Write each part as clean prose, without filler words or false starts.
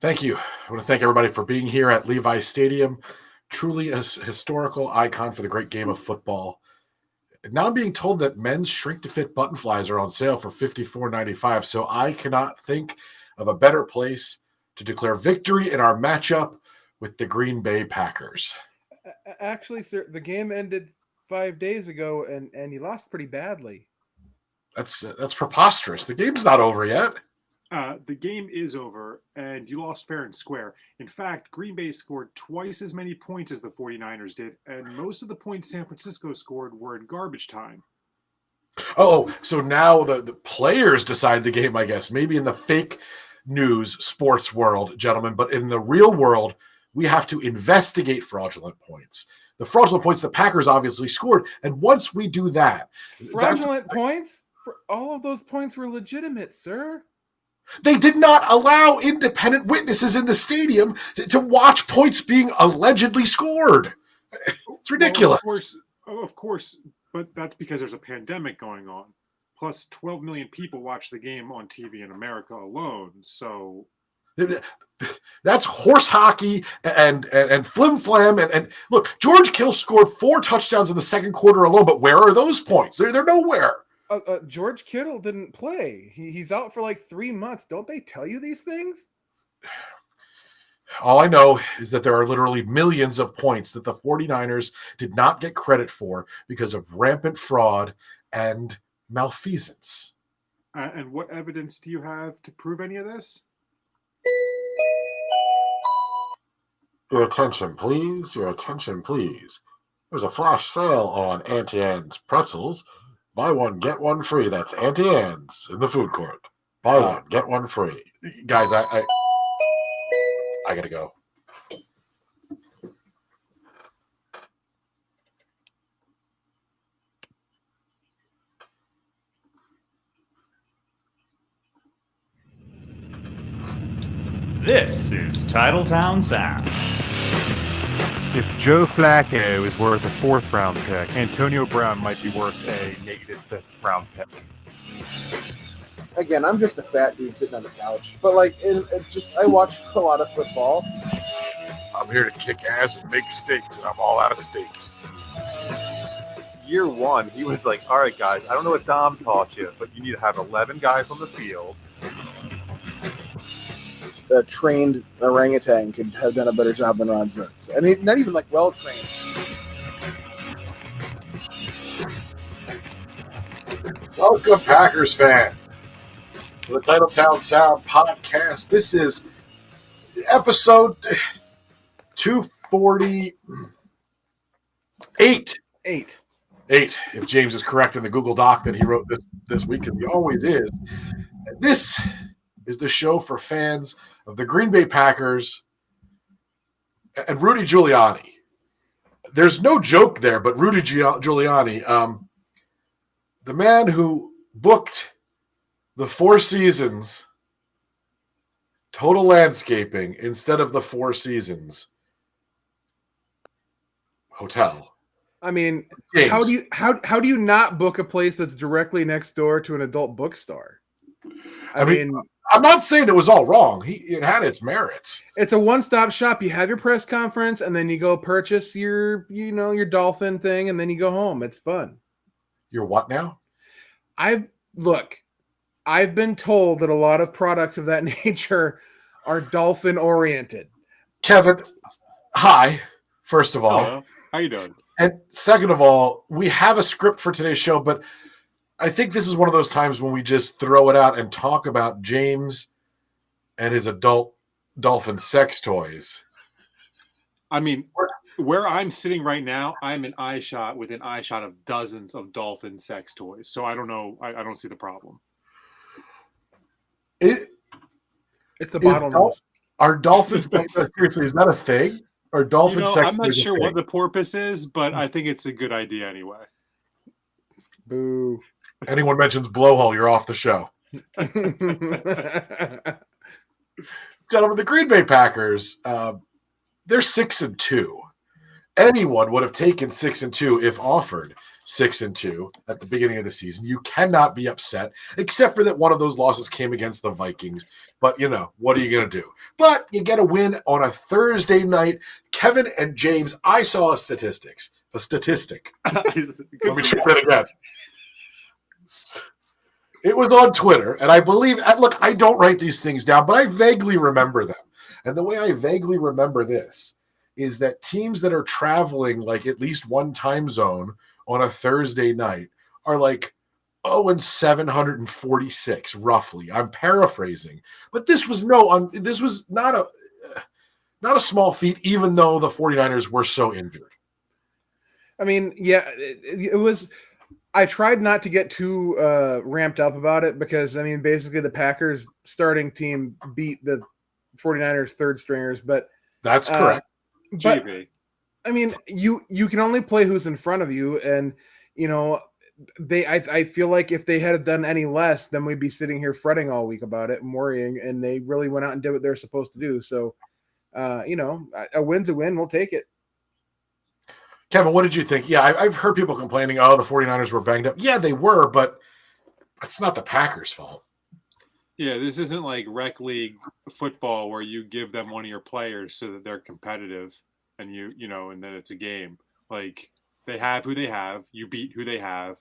Thank you. I want to thank everybody for being here at Levi Stadium. Truly a historical icon for the great game of football. Now I'm being told that men's shrink-to-fit button flies are on sale for $54.95, so I cannot think of a better place to declare victory in our matchup with the Green Bay Packers. Actually, sir, the game ended 5 days ago, and you lost pretty badly. That's preposterous. The game's not over yet. The game is over, and you lost fair and square. In fact, Green Bay scored twice as many points as the 49ers did, and most of the points San Francisco scored were in garbage time. Oh, so now the players decide the game, I guess. Maybe in the fake news sports world, gentlemen, but in the real world, we have to investigate fraudulent points. The fraudulent points the Packers obviously scored, and once we do that... Fraudulent points? All of those points were legitimate, sir. They did not allow independent witnesses in the stadium to watch points being allegedly scored. It's ridiculous. Well, of course, but that's because there's a pandemic going on. Plus, 12 million people watch the game on TV in America alone, so... That's horse hockey and flim-flam. And look, George Kittle scored 4 touchdowns in the second quarter alone, but where are those points? They're nowhere. George Kittle didn't play. He's out for like 3 months. Don't they tell you these things? All I know is that there are literally millions of points that the 49ers did not get credit for because of rampant fraud and malfeasance. And what evidence do you have to prove any of this? Your attention, please. Your attention, please. There's a flash sale on Auntie Anne's pretzels. Buy one, get one free. That's Auntie Anne's in the food court. Buy one, get one free. Guys, I gotta go. This is Titletown Sound. If Joe Flacco is worth a 4th round pick, Antonio Brown might be worth a negative 5th round pick. Again, I'm just a fat dude sitting on the couch, but I watch a lot of football. I'm here to kick ass and make steaks, and I'm all out of steaks. Year 1, he was like, all right, guys, I don't know what Dom taught you, but you need to have 11 guys on the field. A trained orangutan could have done a better job than Ron Zerks. I mean, not even well trained. Welcome, Packers fans, to the Titletown Sound podcast. This is episode 248. Eight, if James is correct in the Google Doc that he wrote this week, because he always is. And this is the show for fans of the Green Bay Packers and Rudy Giuliani. There's no joke there, but Rudy Giuliani, the man who booked the Four Seasons Total Landscaping instead of the Four Seasons Hotel. I mean, James. how do you not book a place that's directly next door to an adult bookstore? I mean, I'm not saying it was all wrong. It had its merits. It's a one-stop shop. You have your press conference, and then you go purchase your dolphin thing, and then you go home. It's fun. Your what now? I've been told that a lot of products of that nature are dolphin-oriented. Kevin, hi, first of all. Hello. How you doing? And second of all, we have a script for today's show, but I think this is one of those times when we just throw it out and talk about James and his adult dolphin sex toys. I mean, where I'm sitting right now, I'm within eye shot of dozens of dolphin sex toys. So I don't know. I don't see the problem. It's the bottlenose. Are dolphins seriously? Is that a thing? Are dolphins? I'm not sure what the porpoise is, but I think it's a good idea anyway. Boo. Anyone mentions blowhole, you're off the show. Gentlemen, the Green Bay Packers, they're 6-2. Anyone would have taken 6-2 if offered. 6-2 at the beginning of the season. You cannot be upset, except for that one of those losses came against the Vikings. But, what are you going to do? But you get a win on a Thursday night. Kevin and James, I saw a statistic. Let me try that again. It was on Twitter, and I believe, look, I don't write these things down, but I vaguely remember them. And the way I vaguely remember this is that teams that are traveling like at least one time zone on a Thursday night are like 746 roughly. I'm paraphrasing, but this was not a small feat, even though the 49ers were so injured. I mean, yeah, it was. I tried not to get too ramped up about it because, I mean, basically the Packers starting team beat the 49ers third stringers, but that's correct. But, I mean, you can only play who's in front of you, and I feel like if they had done any less, then we'd be sitting here fretting all week about it and worrying. And they really went out and did what they're supposed to do. So, a win's a win. We'll take it. Kevin, what did you think? Yeah, I've heard people complaining, the 49ers were banged up. Yeah, they were, but it's not the Packers' fault. Yeah, this isn't like rec league football where you give them one of your players so that they're competitive and and then it's a game. Like, they have who they have, you beat who they have,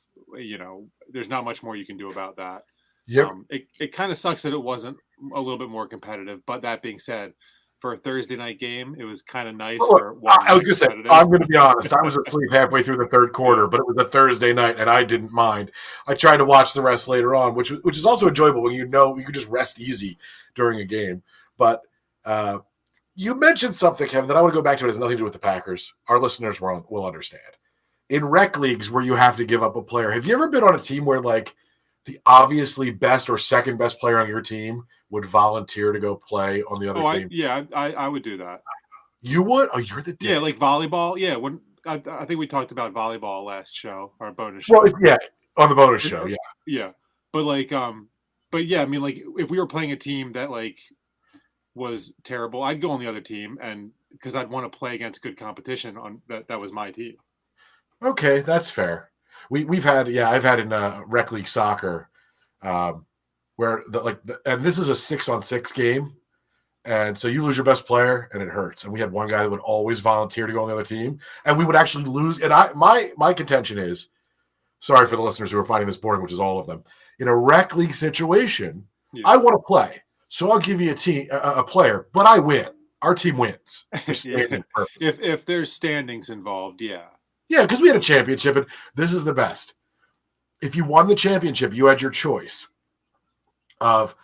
there's not much more you can do about that. Yep. It kind of sucks that it wasn't a little bit more competitive, but that being said, for a Thursday night game, it was kind of nice. I was going to say, I'm going to be honest. I was asleep halfway through the third quarter, but it was a Thursday night, and I didn't mind. I tried to watch the rest later on, which is also enjoyable when you could just rest easy during a game. But you mentioned something, Kevin, that I want to go back to. It has nothing to do with the Packers. Our listeners will understand. In rec leagues where you have to give up a player, have you ever been on a team where, like, the obviously best or second best player on your team would volunteer to go play on the other team? I would do that. You would? Oh, you're the dick. Yeah, like volleyball. Yeah, when I think we talked about volleyball last show, our bonus show. Well, yeah, on the bonus show, yeah. Yeah, but yeah, I mean, like, if we were playing a team that like was terrible, I'd go on the other team, and because I'd want to play against good competition on that was my team. Okay, that's fair. I've had in rec league soccer, where and this is a 6-on-6 game, and so you lose your best player and it hurts. And we had one guy that would always volunteer to go on the other team, and we would actually lose. And my contention is, sorry for the listeners who are finding this boring, which is all of them. In a rec league situation, yeah. I want to play, so I'll give you a player, but I win. Our team wins. If there's standings involved, yeah. Yeah, because we had a championship, and this is the best. If you won the championship, you had your choice of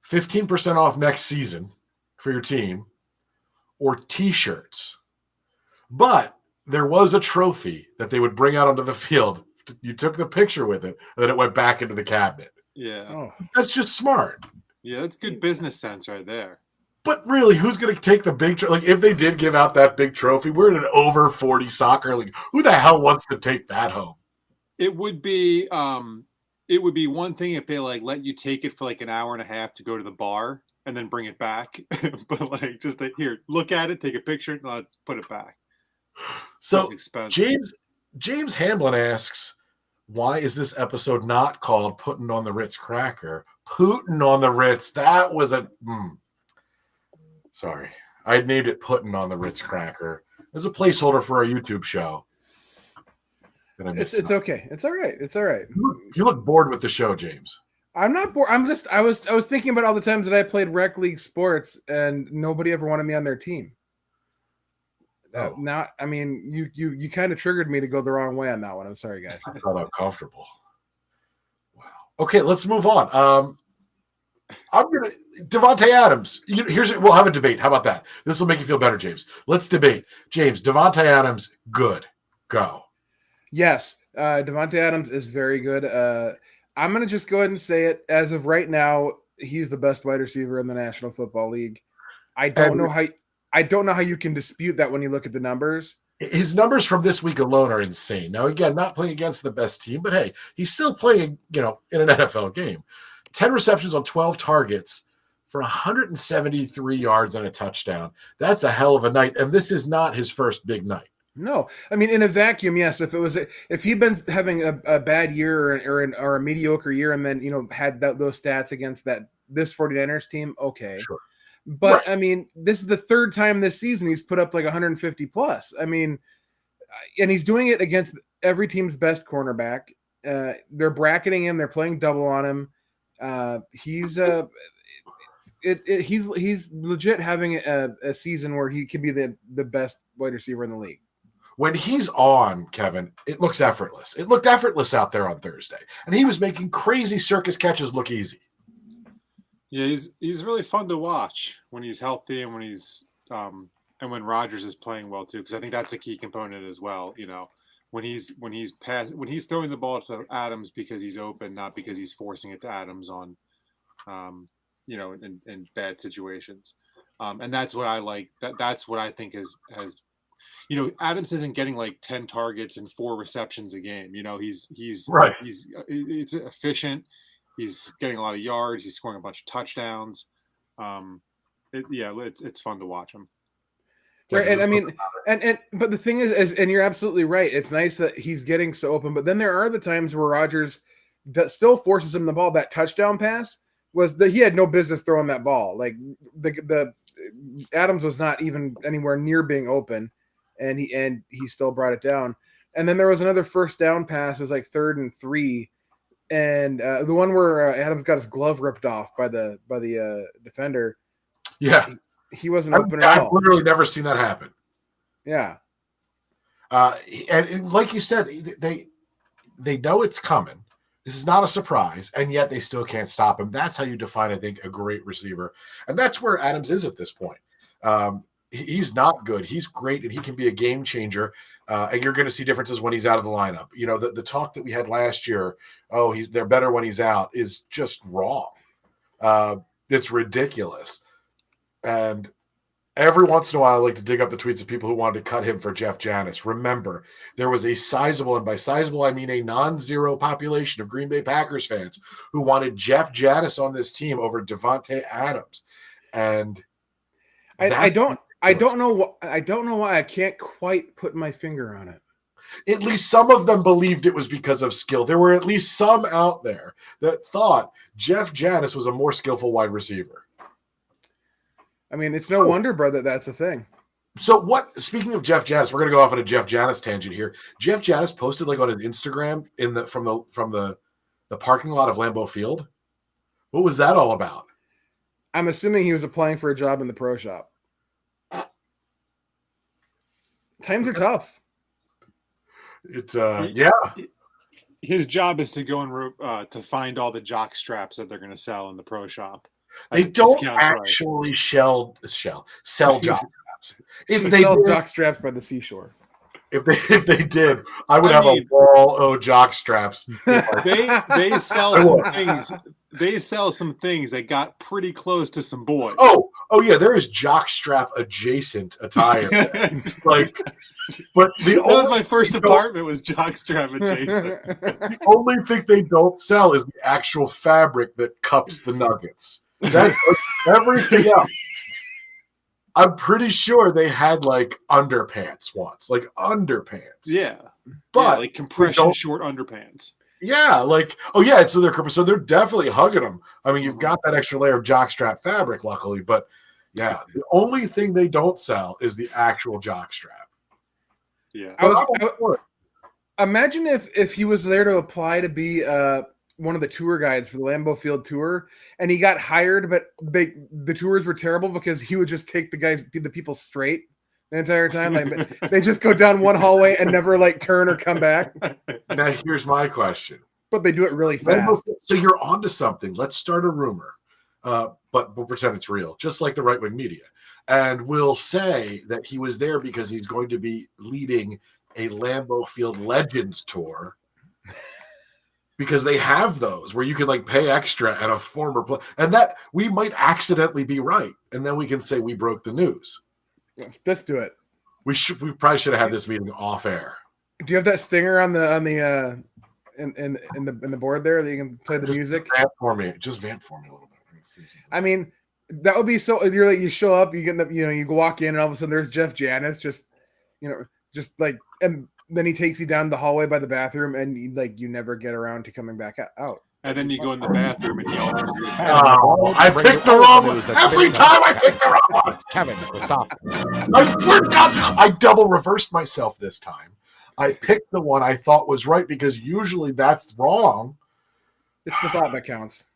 15% off next season for your team or T-shirts. But there was a trophy that they would bring out onto the field. You took the picture with it, and then it went back into the cabinet. Yeah. Oh, that's just smart. Yeah, that's good business sense right there. But really, who's going to take the big trophy? Like, if they did give out that big trophy, we're in an over 40 soccer league. Who the hell wants to take that home? It would be one thing if they like let you take it for like an hour and a half to go to the bar and then bring it back. But like, just here, look at it, take a picture, and let's put it back. So James Hamlin asks, why is this episode not called Puttin' on the Ritz Cracker? Putin on the Ritz. That was a Sorry. I named it Puttin' on the Ritz Cracker as a placeholder for our YouTube show. It's okay. It's all right. It's all right. You look bored with the show, James. I'm not bored. I was thinking about all the times that I played rec league sports and nobody ever wanted me on their team. Now, I mean, you kind of triggered me to go the wrong way on that one. I'm sorry, guys. I felt uncomfortable. Wow. Okay, let's move on. Devontae Adams. We'll have a debate. How about that? This will make you feel better, James. Let's debate. James, Devontae Adams, good. Go. Yes, Devontae Adams is very good. I'm going to just go ahead and say it. As of right now, he's the best wide receiver in the National Football League. I don't know how you can dispute that when you look at the numbers. His numbers from this week alone are insane. Now, again, not playing against the best team, but hey, he's still playing, in an NFL game. 10 receptions on 12 targets for 173 yards and a touchdown. That's a hell of a night, and this is not his first big night. No, I mean in a vacuum, yes. If he'd been having a bad year or a mediocre year, and then had those stats against this 49ers team, okay. Sure. But Right. I mean, this is the third time this season he's put up like 150 plus. I mean, and he's doing it against every team's best cornerback. They're bracketing him. They're playing double on him. He's legit having a season where he could be the best wide receiver in the league. When he's on, Kevin, it looks effortless. It looked effortless out there on Thursday, and he was making crazy circus catches look easy. Yeah, he's really fun to watch when he's healthy and when he's and when Rodgers is playing well too, because I think that's a key component as well. When he's throwing the ball to Adams because he's open, not because he's forcing it to Adams on, in bad situations. And that's what I like. That's what I think has. Adams isn't getting like 10 targets and 4 receptions a game. He's Right. It's efficient. He's getting a lot of yards. He's scoring a bunch of touchdowns. It's fun to watch him. Right, and I mean, but the thing is, and you're absolutely right. It's nice that he's getting so open, but then there are the times where Rodgers still forces him the ball. That touchdown pass was he had no business throwing that ball. Like the Adams was not even anywhere near being open, and he still brought it down. And then there was another first down pass. It was like 3rd and 3, and the one where Adams got his glove ripped off by the defender. Yeah. He wasn't open at all. I've literally never seen that happen. Yeah. And like you said, they know it's coming. This is not a surprise, and yet they still can't stop him. That's how you define, I think, a great receiver. And that's where Adams is at this point. He's not good. He's great, and he can be a game changer. And you're going to see differences when he's out of the lineup. The talk that we had last year, they're better when he's out, is just wrong. It's ridiculous. And every once in a while, I like to dig up the tweets of people who wanted to cut him for Jeff Janis. Remember, there was a sizable, and by sizable, I mean a non-zero population of Green Bay Packers fans who wanted Jeff Janis on this team over Devontae Adams. And I don't know why I can't quite put my finger on it. At least some of them believed it was because of skill. There were at least some out there that thought Jeff Janis was a more skillful wide receiver. I mean, it's no wonder, brother, that's a thing. So speaking of Jeff Janis, we're going to go off on a Jeff Janis tangent here. Jeff Janis posted like on his Instagram from the parking lot of Lambeau Field. What was that all about? I'm assuming he was applying for a job in the pro shop. Times are tough. It's His job is to go and to find all the jock straps that they're going to sell in the pro shop. They don't actually sell jock straps. If they sell jock straps by the seashore. If they did, I would have a wall of jock straps. They sell some things. They sell some things that got pretty close to some boys. Oh yeah, there is jock strap adjacent attire. But that was my first apartment was jock strap adjacent. The only thing they don't sell is the actual fabric that cups the nuggets. That's everything else. I'm pretty sure they had like underpants once, like underpants. Yeah, but like compression short underpants. Yeah, so they're definitely hugging them. I mean, you've got that extra layer of jockstrap fabric, luckily, but yeah, the only thing they don't sell is the actual jockstrap. Yeah, imagine if he was there to apply to be one of the tour guides for the Lambeau Field tour, and he got hired, but the tours were terrible because he would just take the people straight the entire time. Like they just go down one hallway and never like turn or come back. Now here's my question. But they do it really fast. So you're onto something. Let's start a rumor, but we'll pretend it's real, just like the right-wing media. And we'll say that he was there because he's going to be leading a Lambeau Field Legends tour. Because they have those where you can like pay extra and a former player, and that we might accidentally be right, and then we can say we broke the news. Let's do it. We probably should have had this meeting off air. Do you have that stinger on the in the board there that you can play the music? Just vamp for me a little bit. I mean, that would be so. You show up, you get you walk in, and all of a sudden there's Jeff Janis just just like, and then he takes you down the hallway by the bathroom, and you never get around to coming back out. And then you go in the bathroom and he alters your Oh, I picked the wrong one. Every time I pick the wrong one. Kevin, stop. I swear to God, I double reversed myself this time. I picked the one I thought was right because usually that's wrong. It's the thought that counts.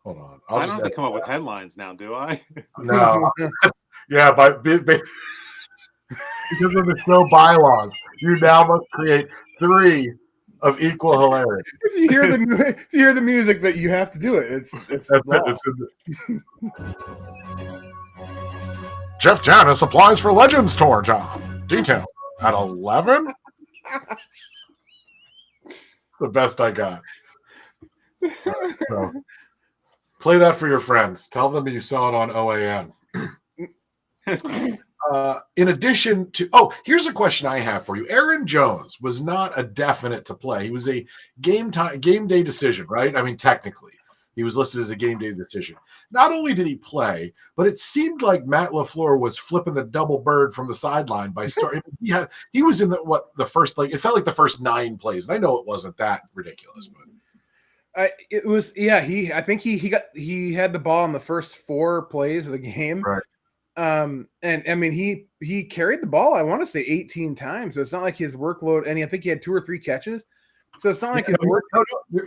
Hold on. I don't have to come up with headlines now, do I? No. Yeah, but because of the show bylaws, you now must create 3 of equal hilarity. If you hear the music, that you have to do it. It's That's it. Jeff Janis applies for Legends Tour job. Detail at 11. The best I got. So, play that for your friends. Tell them you saw it on OAN. In addition to, here's a question I have for you. Aaron Jones was not a definite to play. He was a game day decision, right? I mean, technically, he was listed as a game day decision. Not only did he play, but it seemed like Matt LaFleur was flipping the double bird from the sideline by starting. He was in the first, like, it felt like the first 9 plays. And I know it wasn't that ridiculous, but it was. Yeah, I think he had the ball in the first 4 plays of the game. Right. And I mean, he carried the ball, I want to say 18 times. So it's not like his workload, and I think he had 2 or 3 catches. So it's not like his work.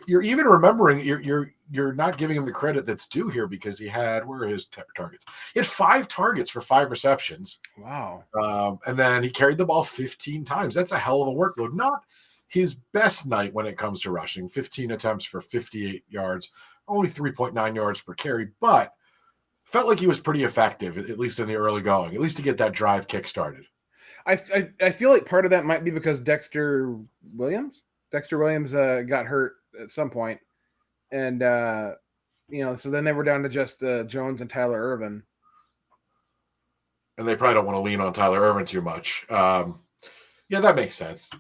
You're even remembering. You're not giving him the credit that's due here because he had, where are his targets? He had 5 targets for 5 receptions. Wow. And then he carried the ball 15 times. That's a hell of a workload. Not his best night when it comes to rushing. 15 attempts for 58 yards, only 3.9 yards per carry, but felt like he was pretty effective, at least in the early going, at least to get that drive kick started. I feel like part of that might be because Dexter Williams got hurt at some point. And, so then they were down to just Jones and Tyler Ervin. And they probably don't want to lean on Tyler Ervin too much. Yeah, that makes sense.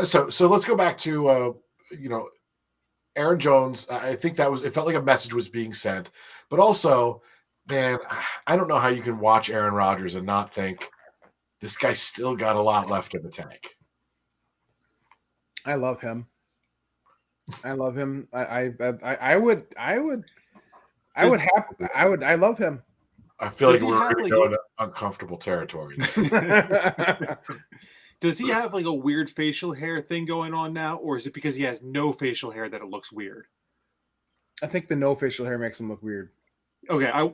So let's go back to, Aaron Jones. I think it felt like a message was being sent. But also, man, I don't know how you can watch Aaron Rodgers and not think this guy's still got a lot left in the tank. I love him. I love him. I love him. I feel like we're going to go into uncomfortable territory. Does he have like a weird facial hair thing going on now, or is it because he has no facial hair that it looks weird? I think the no facial hair makes him look weird. Okay, I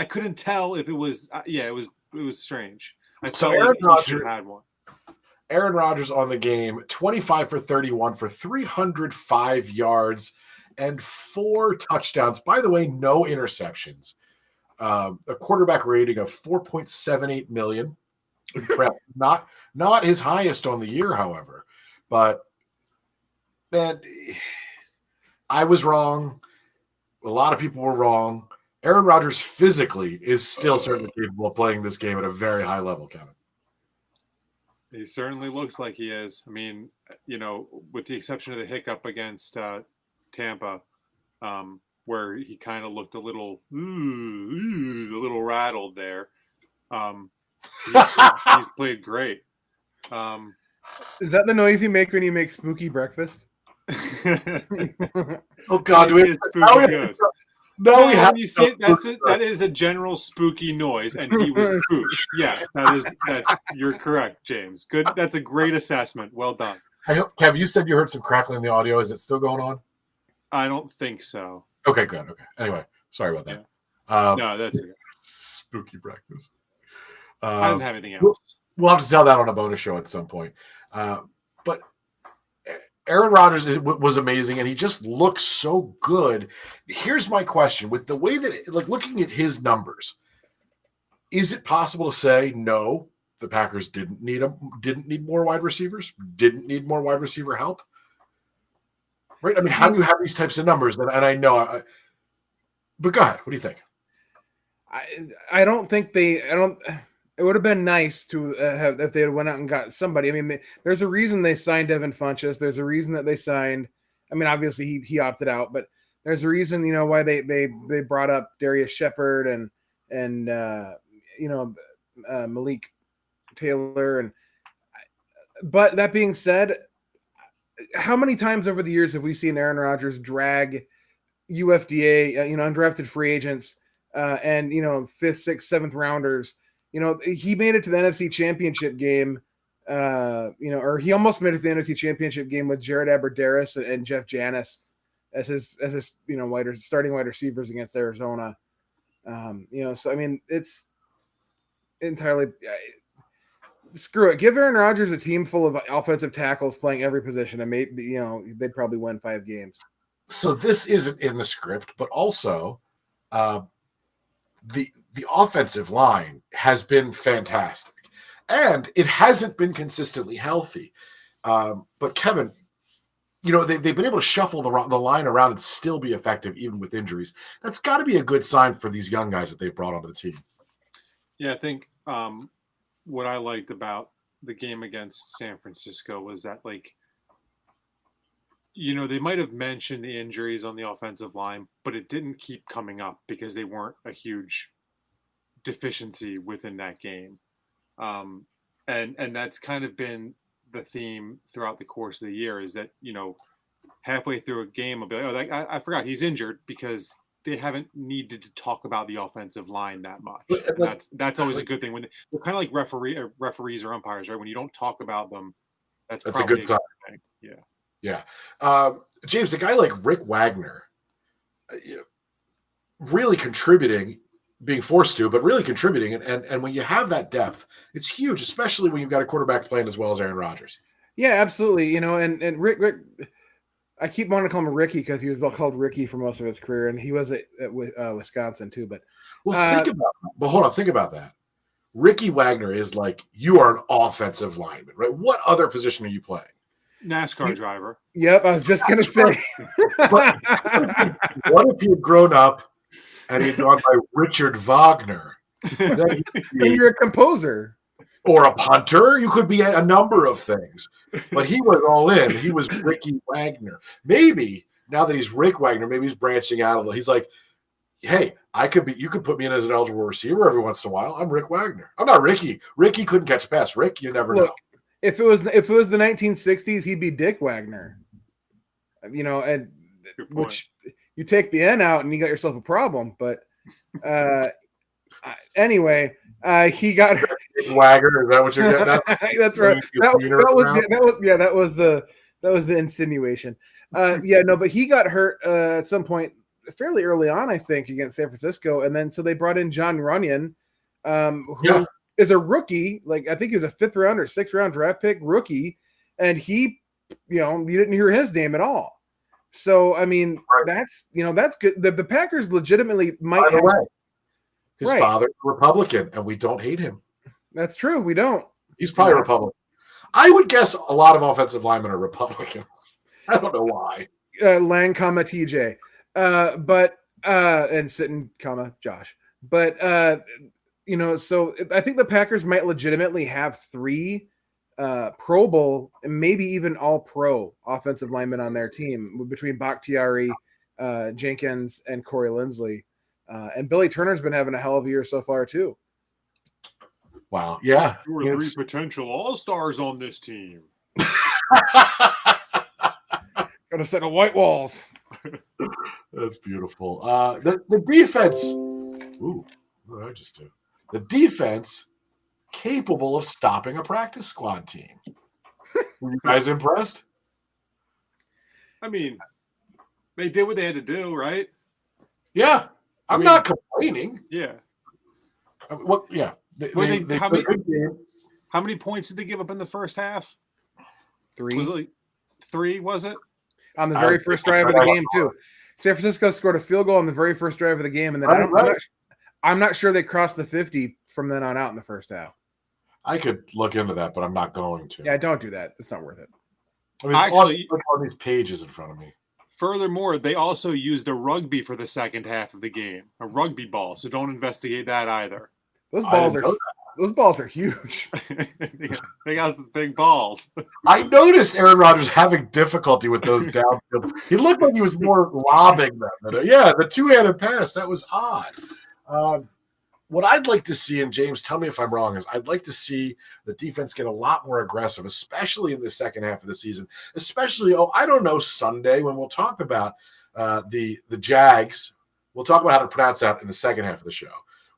couldn't tell if it was. It was strange. I So felt Aaron like he should Rodgers have had one. Aaron Rodgers on the game, 25 for 31 for 305 yards and 4 touchdowns. By the way, no interceptions. A quarterback rating of 4.78 million. Not his highest on the year, however. But, man, I was wrong. A lot of people were wrong. Aaron Rodgers physically is still certainly capable of playing this game at a very high level, Kevin. He certainly looks like he is. I mean, with the exception of the hiccup against Tampa, where he kind of looked a little rattled there. He's played great. Is that the noise you make when you make spooky breakfast? Oh God! That is a general spooky noise, and he was spooked. Yeah, you're correct, James. Good. That's a great assessment. Well done. I hope, Kev, you said you heard some crackling in the audio. Is it still going on? I don't think so. Okay, good. Okay. Anyway, sorry about that. Yeah. No, that's okay. Spooky breakfast. I didn't have anything else. We'll have to tell that on a bonus show at some point. But Aaron Rodgers was amazing, and he just looks so good. Here's my question. With the way that, looking at his numbers, is it possible to say, no, the Packers didn't need more wide receivers, didn't need more wide receiver help? Right? I mean, how do you have these types of numbers? And I know, but go ahead. What do you think? I don't think it would have been nice to have if they had went out and got somebody. I mean, there's a reason they signed Devin Funchess. There's a reason that they signed. I mean, obviously he opted out, but there's a reason, why they brought up Darius Shepard and Malik Taylor. But that being said, how many times over the years have we seen Aaron Rodgers drag UFDA, undrafted free agents, and 5th, 6th, 7th rounders? He made it to the NFC Championship game, or he almost made it to the NFC Championship game with Jared Abbrederis and Jeff Janis as his starting wide receivers against Arizona. So I mean, it's entirely screw it. Give Aaron Rodgers a team full of offensive tackles playing every position, and maybe they'd probably win 5 games. So this isn't in the script, but also the offensive line has been fantastic, and it hasn't been consistently healthy. But Kevin, they've been able to shuffle the line around and still be effective even with injuries. That's got to be a good sign for these young guys that they've brought onto the team. Yeah, I think what I liked about the game against San Francisco was that, they might have mentioned the injuries on the offensive line, but it didn't keep coming up because they weren't a huge deficiency within that game. And that's kind of been the theme throughout the course of the year, is that, halfway through a game, I'll be like, I forgot he's injured, because they haven't needed to talk about the offensive line that much. That's always a good thing when they're kind of like referees or umpires, right? When you don't talk about them, that's a good sign. Thing. Yeah. Yeah. James, a guy like Rick Wagner, really contributing, being forced to, but really contributing. And when you have that depth, it's huge, especially when you've got a quarterback playing as well as Aaron Rodgers. Yeah, absolutely. And Rick, I keep wanting to call him Ricky because he was called Ricky for most of his career, and he was at Wisconsin too. But think about that. Ricky Wagner is like, you are an offensive lineman, right? What other position are you playing? NASCAR driver. Yep, I was just going to say. What if he had grown up and he'd gone by Richard Wagner? And you're a composer. Or a punter. You could be a number of things. But he was all in. He was Ricky Wagner. Maybe, now that he's Rick Wagner, maybe he's branching out a little. He's like, hey, you could put me in as an eligible receiver every once in a while. I'm Rick Wagner. I'm not Ricky. Ricky couldn't catch a pass. Rick, you never know. If it was the 1960s, he'd be Dick Wagner. And which you take the N out and you got yourself a problem. But anyway, he got Wagner. Is that what you're getting at? That's right. That was the insinuation. But he got hurt at some point fairly early on, I think, against San Francisco, and then so they brought in John Runyon, who is a rookie. I think he was a 5th round or 6th round draft pick rookie, and he, you didn't hear his name at all. So I mean, that's good. The Packers legitimately might. By the way, his father's a Republican, and we don't hate him. That's true. We don't. He's probably a Republican. I would guess a lot of offensive linemen are Republicans. I don't know why. Lang, TJ. And Sitton, Josh. But, so I think the Packers might legitimately have 3 Pro Bowl and maybe even all-pro offensive linemen on their team between Bakhtiari, Jenkins, and Corey Linsley. And Billy Turner's been having a hell of a year so far, too. Wow. Yeah. 2 or 3 potential all-stars on this team. Got a set of white walls. That's beautiful. The defense. Ooh, what did I just do? The defense capable of stopping a practice squad team. Were you guys impressed? I mean, they did what they had to do, right? Yeah. I'm not complaining. Yeah. Yeah. How many points did they give up in the first half? 3. Was it 3, was it? On the very first drive of the game, too. San Francisco scored a field goal on the very first drive of the game, and then I'm not sure they crossed the 50 from then on out in the first half. I could look into that, but I'm not going to. Yeah, don't do that. It's not worth it. I mean, it's on these pages in front of me. Furthermore, they also used a rugby for the second half of the game, a rugby ball, so don't investigate that either. Those balls are huge. They got some big balls. I noticed Aaron Rodgers having difficulty with those downfield. He looked like he was more lobbing them. Yeah, the 2-handed pass, that was odd. what I'd like to see, and James, tell me if I'm wrong, is I'd like to see the defense get a lot more aggressive, especially in the second half of the season. Especially, I don't know, Sunday when we'll talk about the Jags. We'll talk about how to pronounce that in the second half of the show.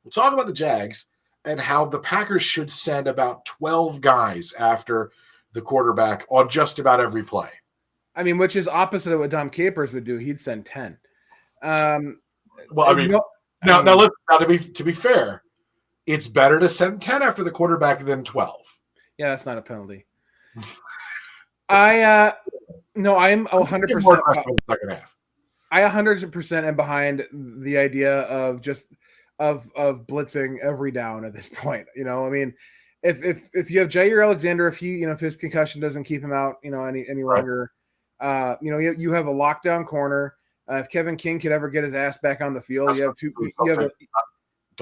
We'll talk about the Jags and how the Packers should send about 12 guys after the quarterback on just about every play. I mean, which is opposite of what Dom Capers would do. He'd send 10. Well, I mean, now to be fair, it's better to send 10 after the quarterback than 12. Yeah, that's not a penalty. I'm 100%. Second half. I 100% am behind the idea of just of blitzing every down at this point. You know, I mean, if you have Jair Alexander, if his concussion doesn't keep him out, any longer, you have a lockdown corner. If Kevin King could ever get his ass back on the field, don't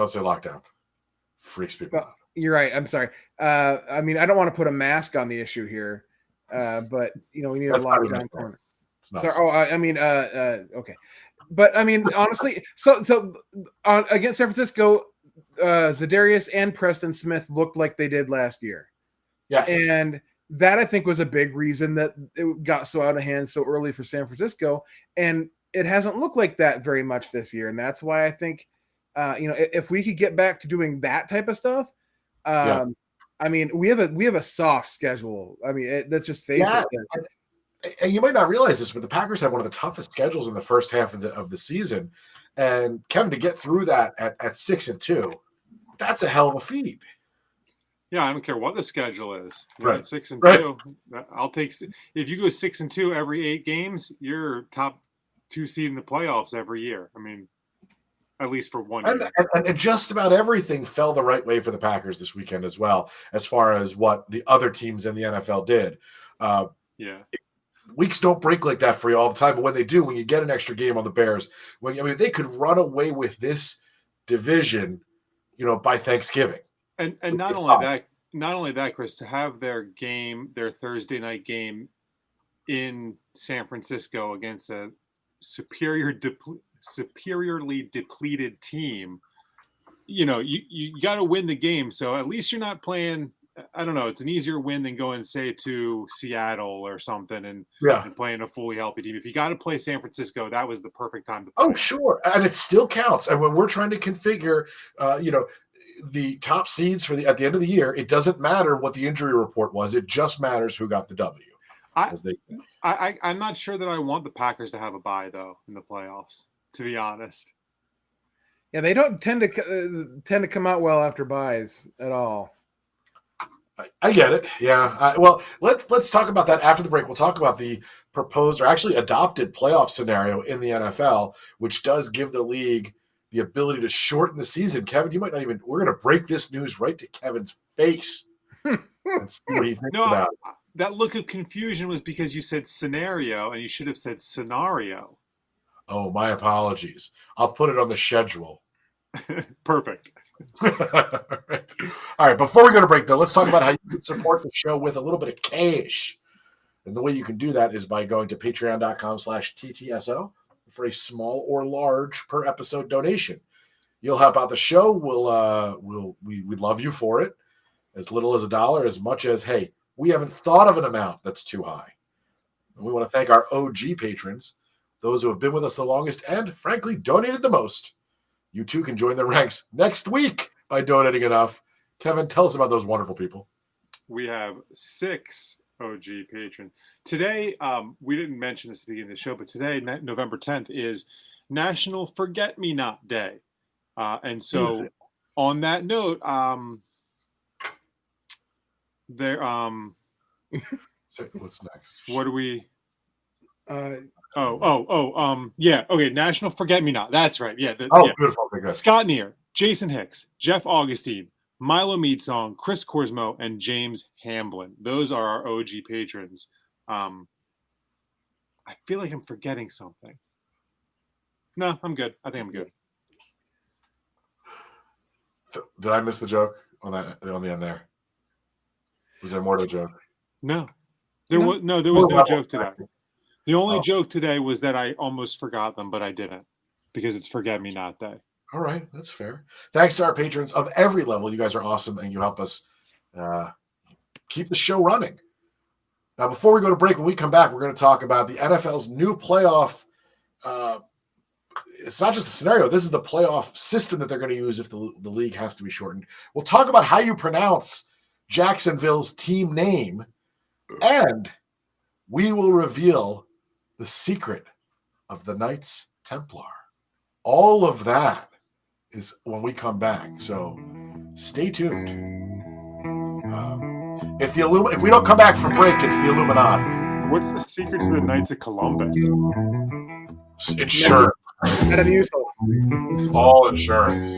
say lockdown. Freaks people out. You're right. I'm sorry. I mean, I don't want to put a mask on the issue here, but we need a lockdown corner. Okay. But I mean, honestly, so against San Francisco, Za'Darius and Preston Smith looked like they did last year. Yes. And that, I think, was a big reason that it got so out of hand so early for San Francisco. And it hasn't looked like that very much this year. And that's why I think, if we could get back to doing that type of stuff, I mean, we have a soft schedule. I mean, let's just face it. And you might not realize this, but the Packers have one of the toughest schedules in the first half of the season. And Kevin, to get through that at 6-2, that's a hell of a feat. Yeah, I don't care what the schedule is. Right. 6-2. I'll take. If you go 6-2 every 8 games, you're top 2 seed in the playoffs every year. I mean, at least for 1 year. And just about everything fell the right way for the Packers this weekend as well, as far as what the other teams in the NFL did. Weeks don't break like that for you all the time, but when they do, when you get an extra game on the Bears, they could run away with this division, by Thanksgiving. And not only that, Chris, to have their Thursday night game in San Francisco against a superiorly depleted team, you got to win the game. So at least you're not playing. I don't know. It's an easier win than going, say, to Seattle or something and playing a fully healthy team. If you got to play San Francisco, that was the perfect time to play. Oh, sure. And it still counts. And when we're trying to configure, the top seeds at the end of the year, it doesn't matter what the injury report was. It just matters who got the W. I'm not sure that I want the Packers to have a bye, though, in the playoffs, to be honest. Yeah, they don't tend to come out well after byes at all. I get it. Yeah. Well, let's talk about that after the break. We'll talk about the proposed or actually adopted playoff scenario in the NFL, which does give the league the ability to shorten the season. Kevin, you might not even – we're going to break this news right to Kevin's face and see what he thinks about it. That look of confusion was because you said scenario and you should have said scenario. Oh, my apologies. I'll put it on the schedule. Perfect. All right, before we go to break, though, let's talk about how you can support the show with a little bit of cash. And the way you can do that is by going to patreon.com/TTSO for a small or large per episode donation. You'll help out the show. We'd love you for it. As little as $1, as much as, hey, we haven't thought of an amount that's too high. And we want to thank our OG patrons, those who have been with us the longest and, frankly, donated the most. You too can join the ranks next week by donating enough. Kevin, tell us about those wonderful people. We have 6 OG patrons. Today, we didn't mention this at the beginning of the show, but today, November 10th, is National Forget-Me-Not Day. And so on that note, what's next? What do we... Okay, National Forget-Me-Not. That's right. Yeah. Beautiful. Okay, Scott Neer, Jason Hicks, Jeff Augustine, Milo Meadsong, Chris Korsmo, and James Hamblin. Those are our OG patrons. I feel like I'm forgetting something. No, I'm good. I think I'm good. Did I miss the joke on the end there? Was there more to the joke? No. There was no joke today. The only joke today was that I almost forgot them, but I didn't because it's Forget-Me-Not Day. All right, that's fair. Thanks to our patrons of every level. You guys are awesome, and you help us keep the show running. Now, before we go to break, when we come back, we're going to talk about the NFL's new playoff. It's not just a scenario. This is the playoff system that they're going to use if the league has to be shortened. We'll talk about how you pronounce Jacksonville's team name, and we will reveal the secret of the Knights Templar. All of that is when we come back. So stay tuned. If we don't come back from break, it's the Illuminati. What's the secret to the Knights of Columbus? Insurance. It's all insurance.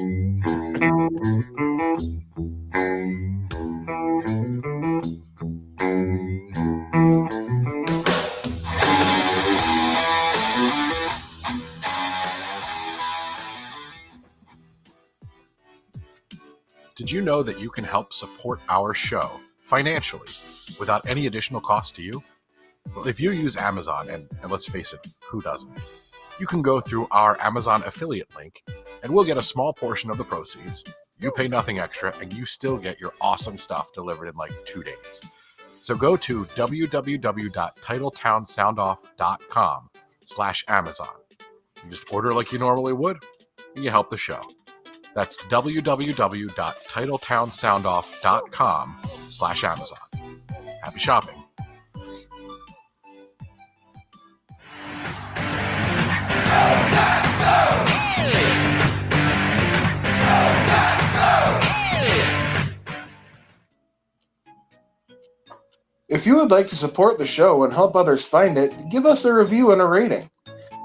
Did you know that you can help support our show financially without any additional cost to you? Well, if you use Amazon, and let's face it, who doesn't? You can go through our Amazon affiliate link, and we'll get a small portion of the proceeds. You pay nothing extra, and you still get your awesome stuff delivered in like 2 days. So go to www.titletownsoundoff.com/Amazon. You just order like you normally would, and you help the show. That's www.titletownsoundoff.com/Amazon. Happy shopping. If you would like to support the show and help others find it, give us a review and a rating.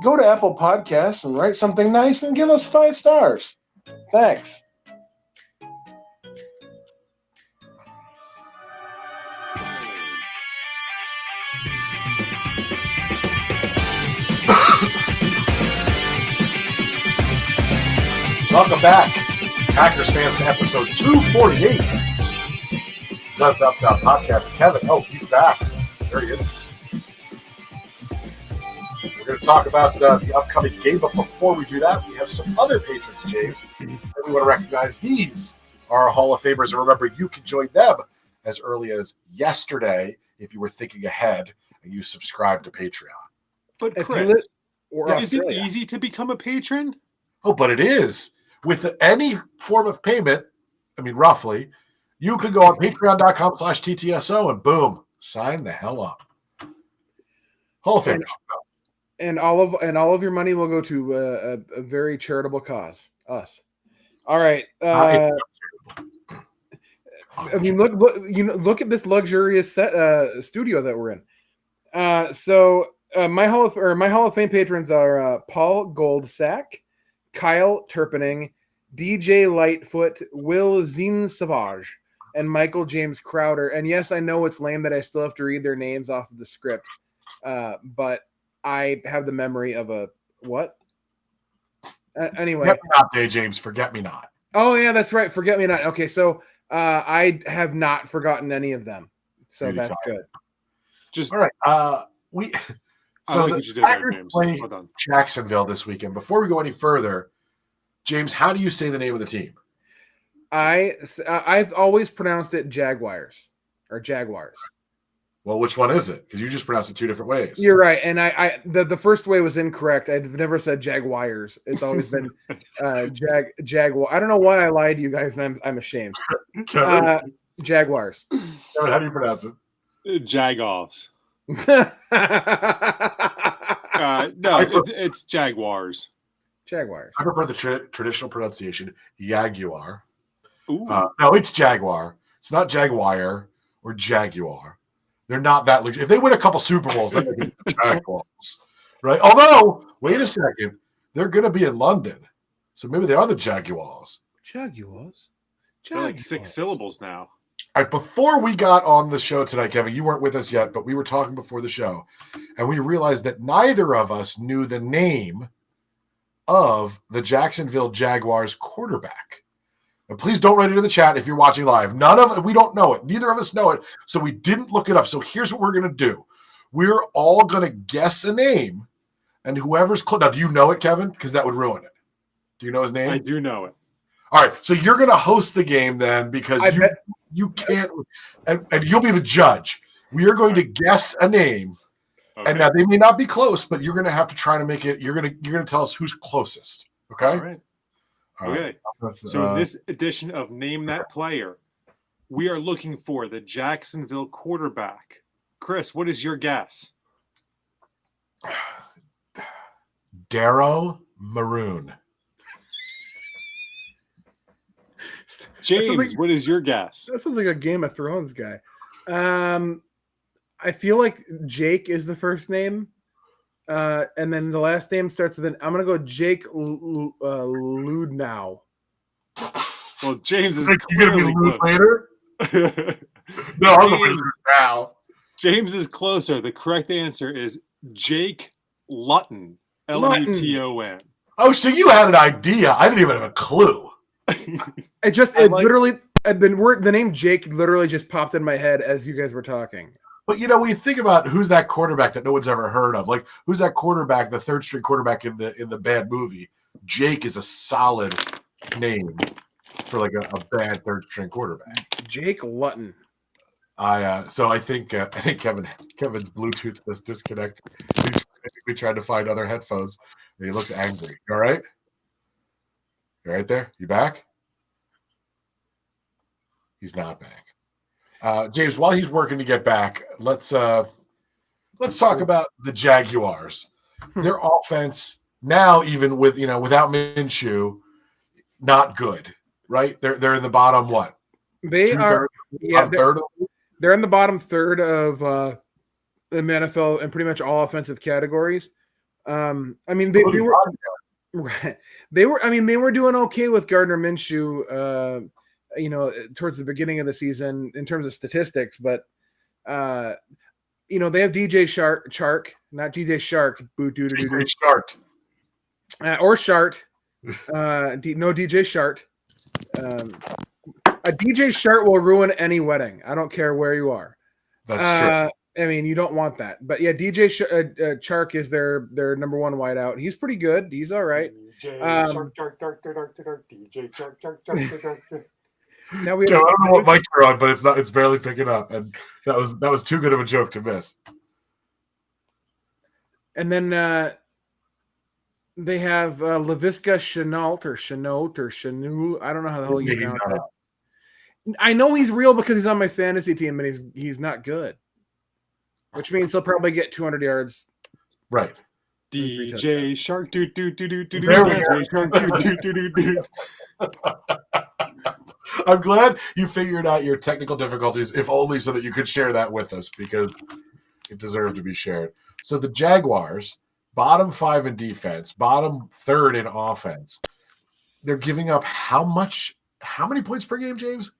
Go to Apple Podcasts and write something nice and give us 5 stars. Thanks. Welcome back, Packers fans, to episode 248. Left Up South Podcast. Kevin, he's back. There he is. We're going to talk about the upcoming game, but before we do that, we have some other patrons, James, that we want to recognize. These are our Hall of Famers, and remember, you can join them as early as yesterday if you were thinking ahead and you subscribed to Patreon. But If you Chris, or is it Australia. easy to become a patron? Oh, but it is. With any form of payment, roughly, you could go on patreon.com/TTSO and boom, sign the hell up. Hall of Fame. And all of your money will go to a very charitable cause. Us. All right. Look at this luxurious studio that we're in. My Hall of Fame patrons are Paul Goldsack, Kyle Turpening, DJ Lightfoot, Will Zine Savage, and Michael James Crowder. And yes, I know it's lame that I still have to read their names off of the script, but I have the memory of a what? Anyway. Forget me not, Day James. Forget me not. Oh, yeah, that's right. Forget me not. Okay, so I have not forgotten any of them. So that's good. Just all right. The Packers play Hold on. Jacksonville this weekend. Before we go any further, James, how do you say the name of the team? I've always pronounced it Jaguars or Jaguars. Well, which one is it? Because you just pronounced it 2 different ways. You're right, and the first way was incorrect. I've never said Jaguars. It's always been Jaguar. I don't know why I lied to you guys, and I'm ashamed. Jaguars. Kevin, how do you pronounce it? Jagoffs. It's Jaguars. Jaguars. I prefer the traditional pronunciation, Jaguar. No, it's Jaguar. It's not Jaguar or Jaguar. They're not that legit. If they win a couple Super Bowls, then they can be Jaguars, right? Although, wait a second, they're going to be in London, so maybe they are the Jaguars. Jaguars. They're like 6 syllables now. All right, before we got on the show tonight, Kevin, you weren't with us yet, but we were talking before the show, and we realized that neither of us knew the name of the Jacksonville Jaguars quarterback. And please don't write it in the chat if you're watching live. We don't know it. Neither of us know it, so we didn't look it up. So here's what we're going to do. We're all going to guess a name, and whoever's close. Now, do you know it, Kevin? Because that would ruin it. Do you know his name? I do know it. All right, so you're going to host the game then because you can't, and you'll be the judge. We are going to guess a name, Okay. and now they may not be close, but you're going to have to try to make it. You're going to tell us who's closest. Okay. All right. All right. Okay. So in this edition of Name That Player, we are looking for the Jacksonville quarterback. Chris, what is your guess? Darrow Maroon. James, what is your guess? That sounds like a Game of Thrones guy. I feel like Jake is the first name, and then the last name starts with an. I'm gonna go Jake Ludnow. Well, James is You're clearly gonna be Lude close. later. No, I'm going to now. James is closer. The correct answer is Jake Lutton. Luton. Oh, so you had an idea. I didn't even have a clue. The name Jake literally just popped in my head as you guys were talking. But when you think about who's that quarterback that no one's ever heard of, like who's that quarterback, the third string quarterback in the bad movie? Jake is a solid name for like a bad third string quarterback. Jake Lutton. So I think Kevin's Bluetooth was disconnected. We tried to find other headphones. And he looks angry. You all right? You right there? You back? He's not back. James, while he's working to get back, let's talk about the Jaguars. Their offense now, even with without Minshew, not good. Right? They're in the bottom what? They are. Yeah, third. They're in the bottom third of the NFL in pretty much all offensive categories. I mean, they were right. They were doing okay with Gardner Minshew. Towards the beginning of the season in terms of statistics, but they have DJ Chark, not DJ Shark, DJ Shart. Or Shart. No DJ Shart. A DJ Shart will ruin any wedding. I don't care where you are. That's true. I mean, you don't want that. But yeah, DJ Chark is their number one wideout. He's pretty good. He's all right. DJ Shark, DJ Shark. Now we I don't know what mic you're on, but it's barely picking up, and that was too good of a joke to miss. And then they have Laviska Shenault or Chanul. I don't know how the hell you pronounce it. I know he's real because he's on my fantasy team, and he's not good, which means he'll probably get 200 yards. Right. DJ Shark, DJ Shark, I'm glad you figured out your technical difficulties, if only so that you could share that with us, because it deserved to be shared. So the Jaguars, bottom 5 in defense, bottom 3rd in offense. They're giving up how many points per game, James?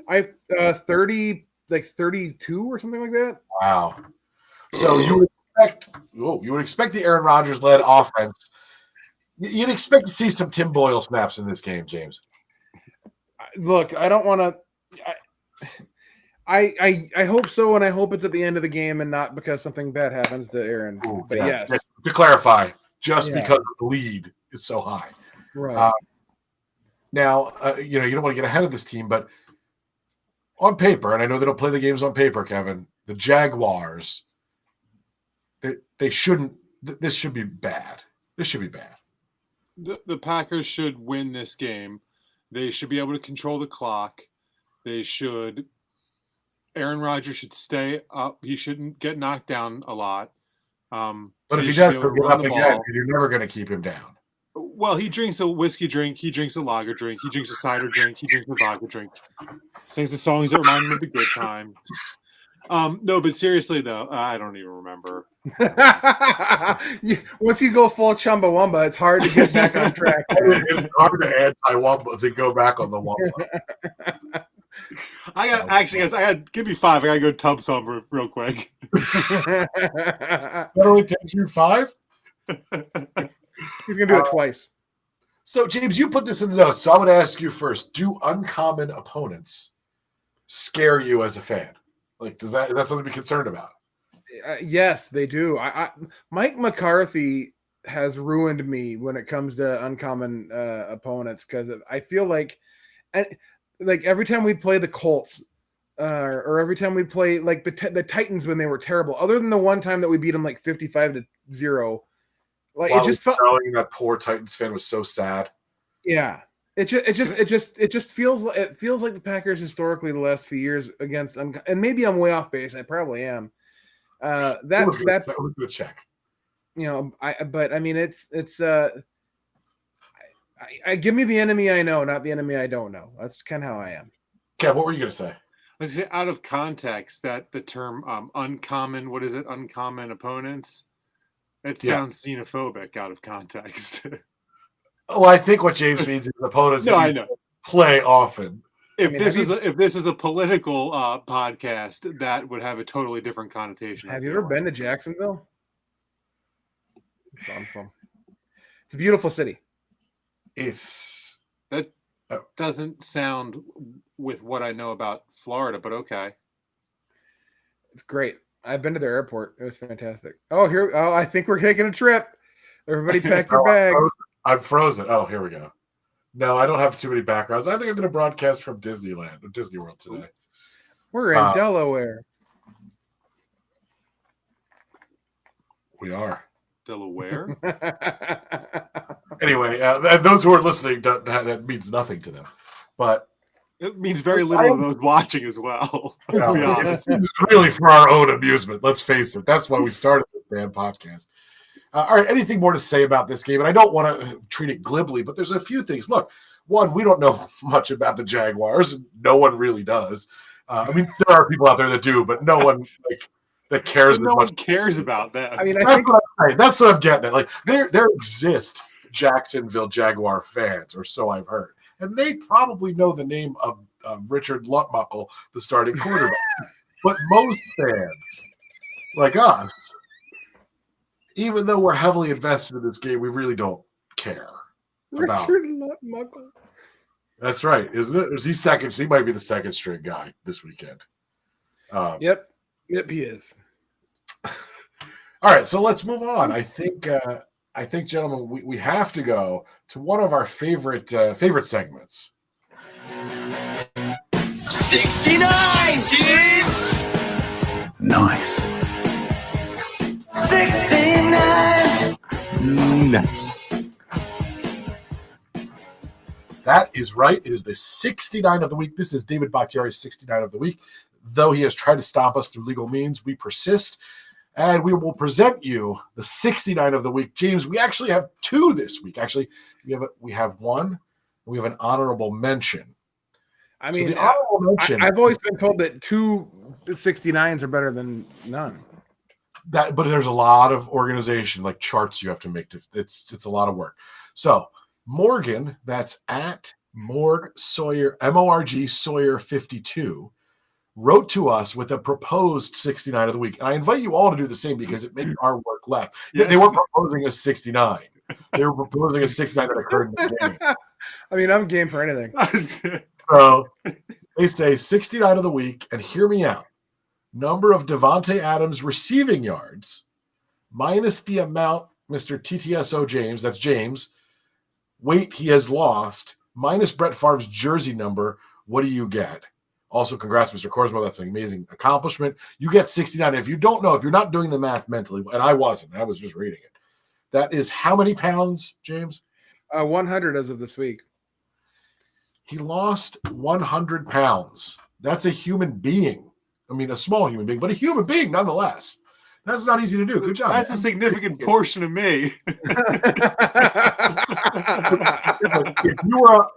30, like 32 or something like that. Wow. So you would expect the Aaron Rodgers led offense. You'd expect to see some Tim Boyle snaps in this game, James. Look, I don't want to. I hope so, and I hope it's at the end of the game and not because something bad happens to Aaron. Ooh, but yes, to clarify, just because the lead is so high. Right. Now, you don't want to get ahead of this team, but on paper, and I know they don't play the games on paper, Kevin, the Jaguars, they shouldn't. This should be bad. This should be bad. The Packers should win this game. They should be able to control the clock. Aaron Rodgers should stay up. He shouldn't get knocked down a lot. But if he does, he'll get up again. You're never going to keep him down. Well, he drinks a whiskey drink. He drinks a lager drink. He drinks a cider drink. He drinks a vodka drink. Sings the songs that remind him of the good time. No, but seriously though, I don't even remember. Once you go full Chumbawamba, it's hard to get back on track. It's hard to anti-Wamba to go back on the Wamba. Give me 5. I gotta go tub thumb real quick. That only takes you 5? He's gonna do it twice. So, James, you put this in the notes. So I'm going to ask you first: do uncommon opponents scare you as a fan? Like, is that something to be concerned about? Yes, they do. Mike McCarthy has ruined me when it comes to uncommon opponents, because I feel like every time we play the Colts or every time we play like the Titans when they were terrible, other than the one time that we beat them like 55-0, like While it just felt knowing that poor Titans fan was so sad. yeah. It just feels like the Packers historically the last few years against, and maybe I'm way off base. I probably am. That was a check. But I mean, it's I give me the enemy I know, not the enemy I don't know. That's kind of how I am. Kev, what were you going to say? Let's say out of context that the term uncommon, what is it? Uncommon opponents. It sounds xenophobic out of context. Oh, I think what James means is opponents I know. Play often. If this is a political podcast, that would have a totally different connotation. Have you ever been to Jacksonville? It's awesome. It's a beautiful city. That doesn't sound with what I know about Florida, but okay. It's great. I've been to their airport. It was fantastic. I think we're taking a trip. Everybody pack your bags. I'm frozen. Oh, here we go. No, I don't have too many backgrounds. I think I'm going to broadcast from Disneyland or Disney World today. We're in Delaware. We are. Delaware? Anyway, those who are listening, that means nothing to them. But it means very little to those watching as well. Let's be honest. It's really for our own amusement. Let's face it. That's why we started this damn podcast. All right, anything more to say about this game? And I don't want to treat it glibly, but there's a few things. Look, one, we don't know much about the Jaguars. No one really does. I mean, there are people out there that do, but no one that cares. No one cares about them. I mean, that's what I'm getting at. Like, there exist Jacksonville Jaguar fans, or so I've heard, and they probably know the name of Richard Lutmuckle, the starting quarterback. But most fans, like us, even though we're heavily invested in this game, we really don't care about Richard Lutmuckle. That's right, isn't it? Is he second? He might be the second string guy this weekend. Yep, he is. All right, so let's move on. I think, gentlemen, we have to go to one of our favorite segments. 69, dudes! Nice. 69! Nice. That is right. It is the 69 of the week. This is David Bakhtiari's 69 of the week. Though he has tried to stop us through legal means, we persist. And we will present you the 69 of the week. James, we actually have two this week. Actually, we have one. We have an honorable mention. I mean, I've always been told that two 69s are better than none. But there's a lot of organization, like charts you have to make. It's a lot of work. So Morgan, that's at Morg Sawyer, MORG Sawyer 52, wrote to us with a proposed 69 of the week. And I invite you all to do the same because it makes our work less. Yes. They weren't proposing a 69. They were proposing a 69 that occurred in the game. I mean, I'm game for anything. So they say 69 of the week, and hear me out. Number of Devontae Adams receiving yards minus the amount Mr. TTSO James, that's James, weight he has lost, minus Brett Favre's jersey number. What do you get? Also, congrats, Mr. Korsmo. That's an amazing accomplishment. You get 69. If you don't know, if you're not doing the math mentally, and I wasn't, I was just reading it. That is how many pounds, James? 100 as of this week. He lost 100 pounds. That's a human being. I mean, a small human being, but a human being nonetheless. That's not easy to do. Good job. That's a significant portion of me.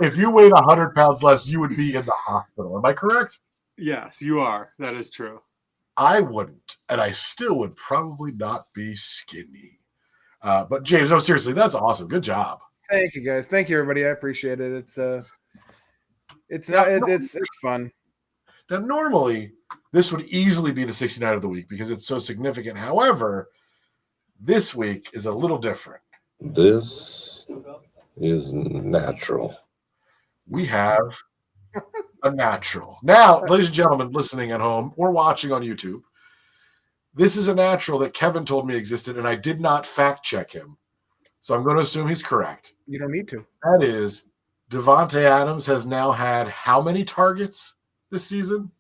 If you weighed 100 pounds less, you would be in the hospital. Am I correct? Yes, you are. That is true. I wouldn't, and I still would probably not be skinny. But James, no, seriously, that's awesome. Good job. Thank you, guys. Thank you, everybody. I appreciate it. It's fun. Now, normally, this would easily be the 69 of the week because it's so significant. However, this week is a little different. This is natural. We have a natural. Now, ladies and gentlemen, listening at home or watching on YouTube, this is a natural that Kevin told me existed, and I did not fact check him. So I'm going to assume he's correct. You don't need to. That is, Devontae Adams has now had how many targets this season?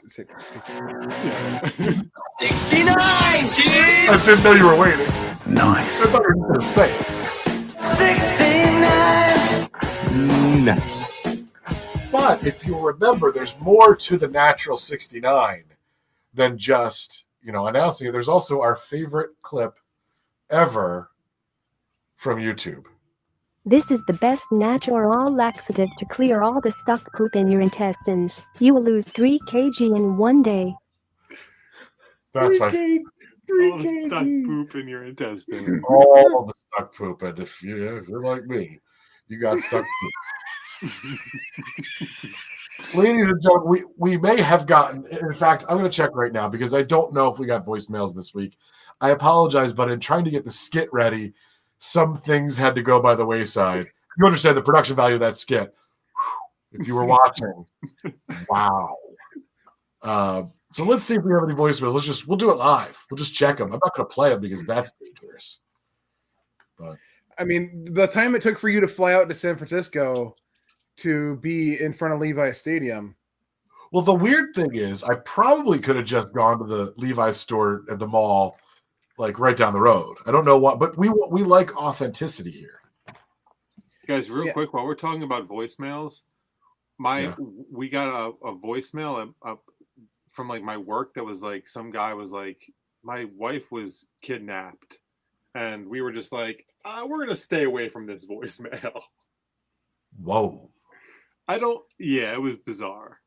69, dudes! I didn't know you were waiting. Nice. I thought you were going to say it. 69! Nice. But if you remember, there's more to the natural 69 than just, announcing it. There's also our favorite clip ever from YouTube. This is the best natural laxative to clear all the stuck poop in your intestines. You will lose 3 kg in one day. That's my 3 All the stuck kg. poop in your intestines. all the stuck poop. And if you're like me, you got stuck poop. Ladies and gentlemen, we may have gotten, in fact, I'm going to check right now because I don't know if we got voicemails this week. I apologize, but in trying to get the skit ready, some things had to go by the wayside. You understand the production value of that skit. If you were watching, wow. So let's see if we have any voicemails. We'll do it live. We'll just check them. I'm not going to play them because that's dangerous. But I mean, the time it took for you to fly out to San Francisco to be in front of Levi's Stadium. well, the weird thing is, I probably could have just gone to the Levi's store at the mall, like right down the road. I don't know what, but we like authenticity here. Guys, real quick, while we're talking about voicemails, we got a voicemail from like my work that was like, some guy was like, my wife was kidnapped, and we were just like, we're gonna stay away from this voicemail. Whoa. It was bizarre.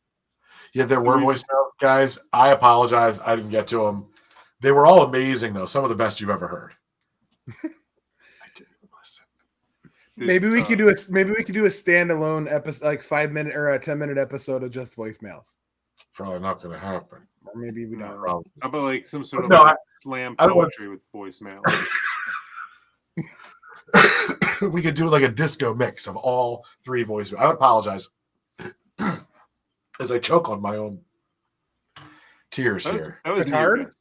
Yeah, there were voicemails, guys. I apologize. I didn't get to them. They were all amazing, though. Some of the best you've ever heard. I didn't listen. Maybe we could do a standalone episode, like 5-minute or a 10-minute episode of just voicemails. Probably not going to happen. Or maybe we don't. Probably. How about like some sort of slam I don't want- poetry with voicemail? We could do like a disco mix of all three voicemails. I would apologize as I choke on my own tears here. That was hard.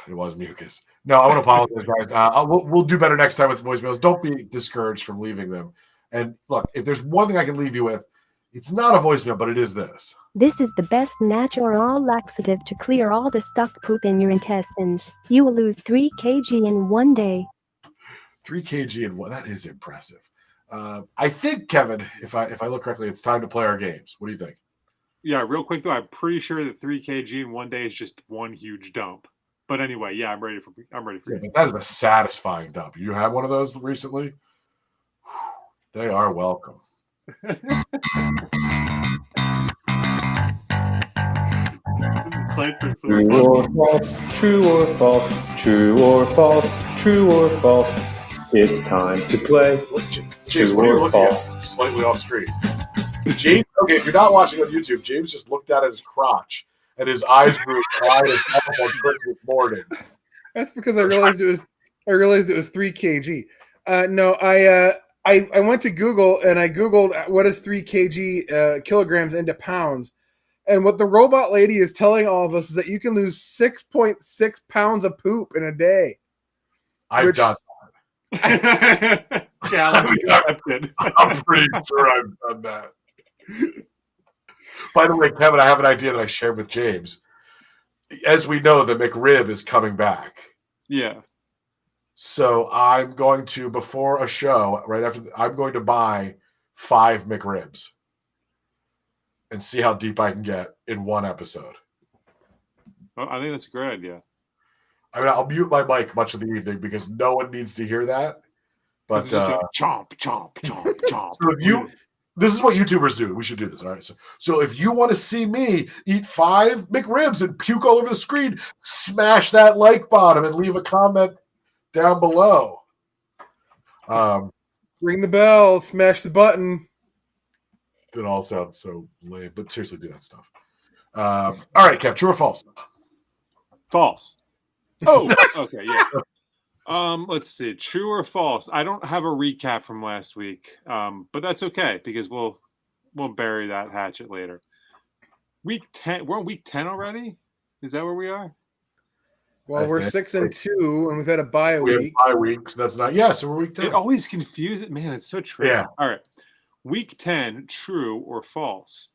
It was mucus. No, I want to apologize, guys. We'll do better next time with voicemails. Don't be discouraged from leaving them. And look, if there's one thing I can leave you with, it's not a voicemail, but it is this. This is the best natural laxative to clear all the stuck poop in your intestines. You will lose 3 kg in one day. 3 kg in one. That is impressive. I think, Kevin, if I look correctly, it's time to play our games. What do you think? Yeah, real quick though, I'm pretty sure that 3 kg in one day is just one huge dump. But anyway, yeah, I'm ready for Yeah, but that is a satisfying dump. You had one of those recently? They are welcome. True or false, true or false, true or false, true or false. It's time to play. James, True what are you or looking false. at? Slightly off screen. James, okay, if you're not watching on YouTube, James just looked out at his crotch and his eyes grew wide as on Christmas morning. That's because I realized it was 3 kg. No, I went to Google and I Googled what is 3 kg kilograms into pounds. And what the robot lady is telling all of us is that you can lose 6.6 pounds of poop in a day. I've done that. Challenge accepted. I'm pretty sure I've done that. By the way, Kevin, I have an idea that I shared with James. As we know, the McRib is coming back. Yeah. So I'm going to, before a show, right after, I'm going to buy 5 McRibs and see how deep I can get in one episode. Well, I think that's a great idea. I mean, I'll mute my mic much of the evening because no one needs to hear that. But chomp, chomp, chomp, chomp. So if this is what YouTubers do. We should do this, all right? So if you want to see me eat 5 McRibs and puke all over the screen, smash that like button and leave a comment down below. Ring the bell, smash the button. It all sounds so lame, but seriously, do that stuff. All right, Kev, true or false? False. Oh, okay, yeah. Let's see, true or false. I don't have a recap from last week, but that's okay because we'll bury that hatchet later. Week 10. We're on week 10 already. Is that where we are? Well, we're 6-2, and we've had a bye We have week. bye weeks. That's not. Yeah, so we're week 10. It always confuses man. It's so true. Yeah. All right. Week 10, true or false?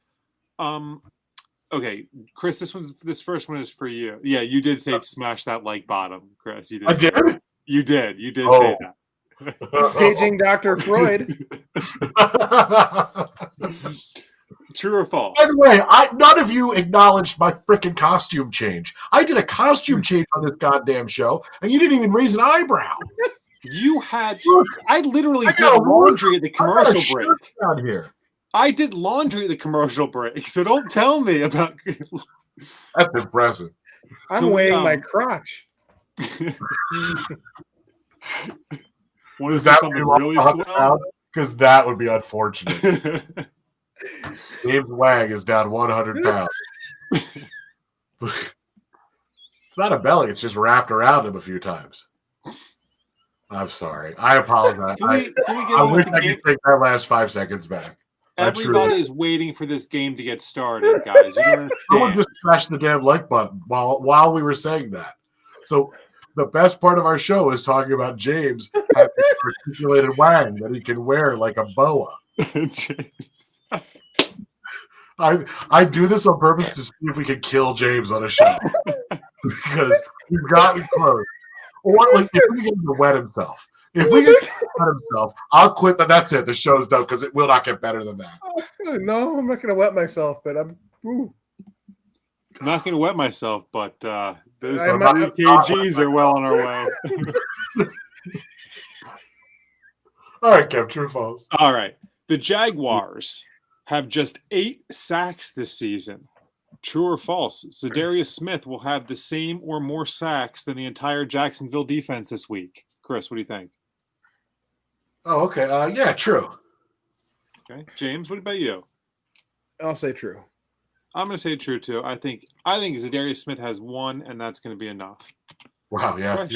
Okay, Chris. This first one is for you. Yeah, you did say smash that like bottom, Chris. You did. I did. That. You did say that. Paging Dr. Freud. True or false? By the way, none of you acknowledged my freaking costume change. I did a costume change on this goddamn show, and you didn't even raise an eyebrow. You had. I literally did laundry at the commercial break. Down here. I did laundry at the commercial break, so don't tell me about. That's impressive. I'm weighing my crotch. What is that something really swell? Because that would be unfortunate. James Wang is down 100 pounds. It's not a belly; it's just wrapped around him a few times. I'm sorry. I apologize. I wish I could take that last 5 seconds back. Everybody is waiting for this game to get started, guys. You don't understand. Someone just smashed the damn like button while we were saying that. So the best part of our show is talking about James having an articulated wang that he can wear like a boa. I do this on purpose to see if we can kill James on a show because we've gotten close. Or like if we get him to wet himself. If we get him to wet himself, I'll quit. That's it. The show's done because it will not get better than that. No, I'm not going to wet myself, but I'm. I'm not going to wet myself, but those 3 I'm kgs are well on our way. All right, Kev, true or false? All right. The Jaguars have just 8 sacks this season. True or false? Zadarius Smith will have the same or more sacks than the entire Jacksonville defense this week. Chris, what do you think? Oh, okay. Yeah, true. Okay. James, what about you? I'll say true. I'm going to say true, too. I think Zadarius Smith has 1, and that's going to be enough. Wow, yeah.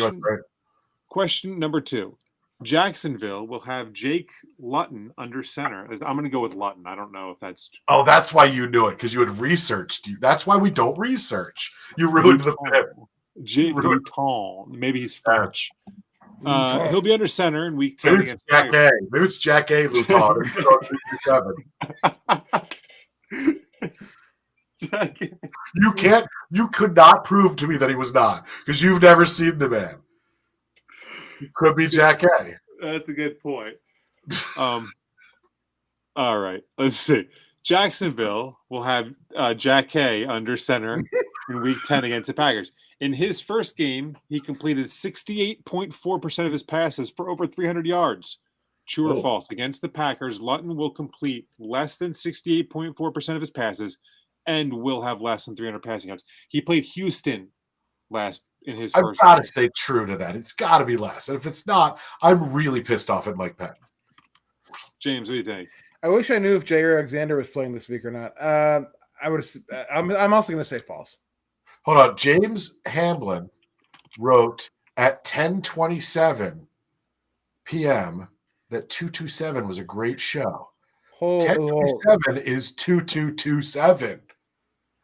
Question number 2. Jacksonville will have Jake Luton under center. I'm going to go with Luton. I don't know if that's. Oh, that's why you knew it because you had researched. That's why we don't research. You ruined the bit. Jake Luton. Maybe he's French. He'll be under center in week 10 against Jack A. Maybe it's Jack A. Luton. You could not prove to me that he was not because you've never seen the man. Could be Jack A. That's a good point. All right. Let's see. Jacksonville will have Jack A under center in week 10 against the Packers. In his first game, he completed 68.4% of his passes for over 300 yards. True or false? Against the Packers, Luton will complete less than 68.4% of his passes and will have less than 300 passing yards. He played Houston in his first I've got to stay true to that. It's got to be less. And if it's not, I'm really pissed off at Mike Patton. James, what do you think? I wish I knew if Jair Alexander was playing this week or not. I would. I'm also going to say false. Hold on. James Hamblin wrote at 10:27 p.m. that 227 was a great show. 10:27 is 2227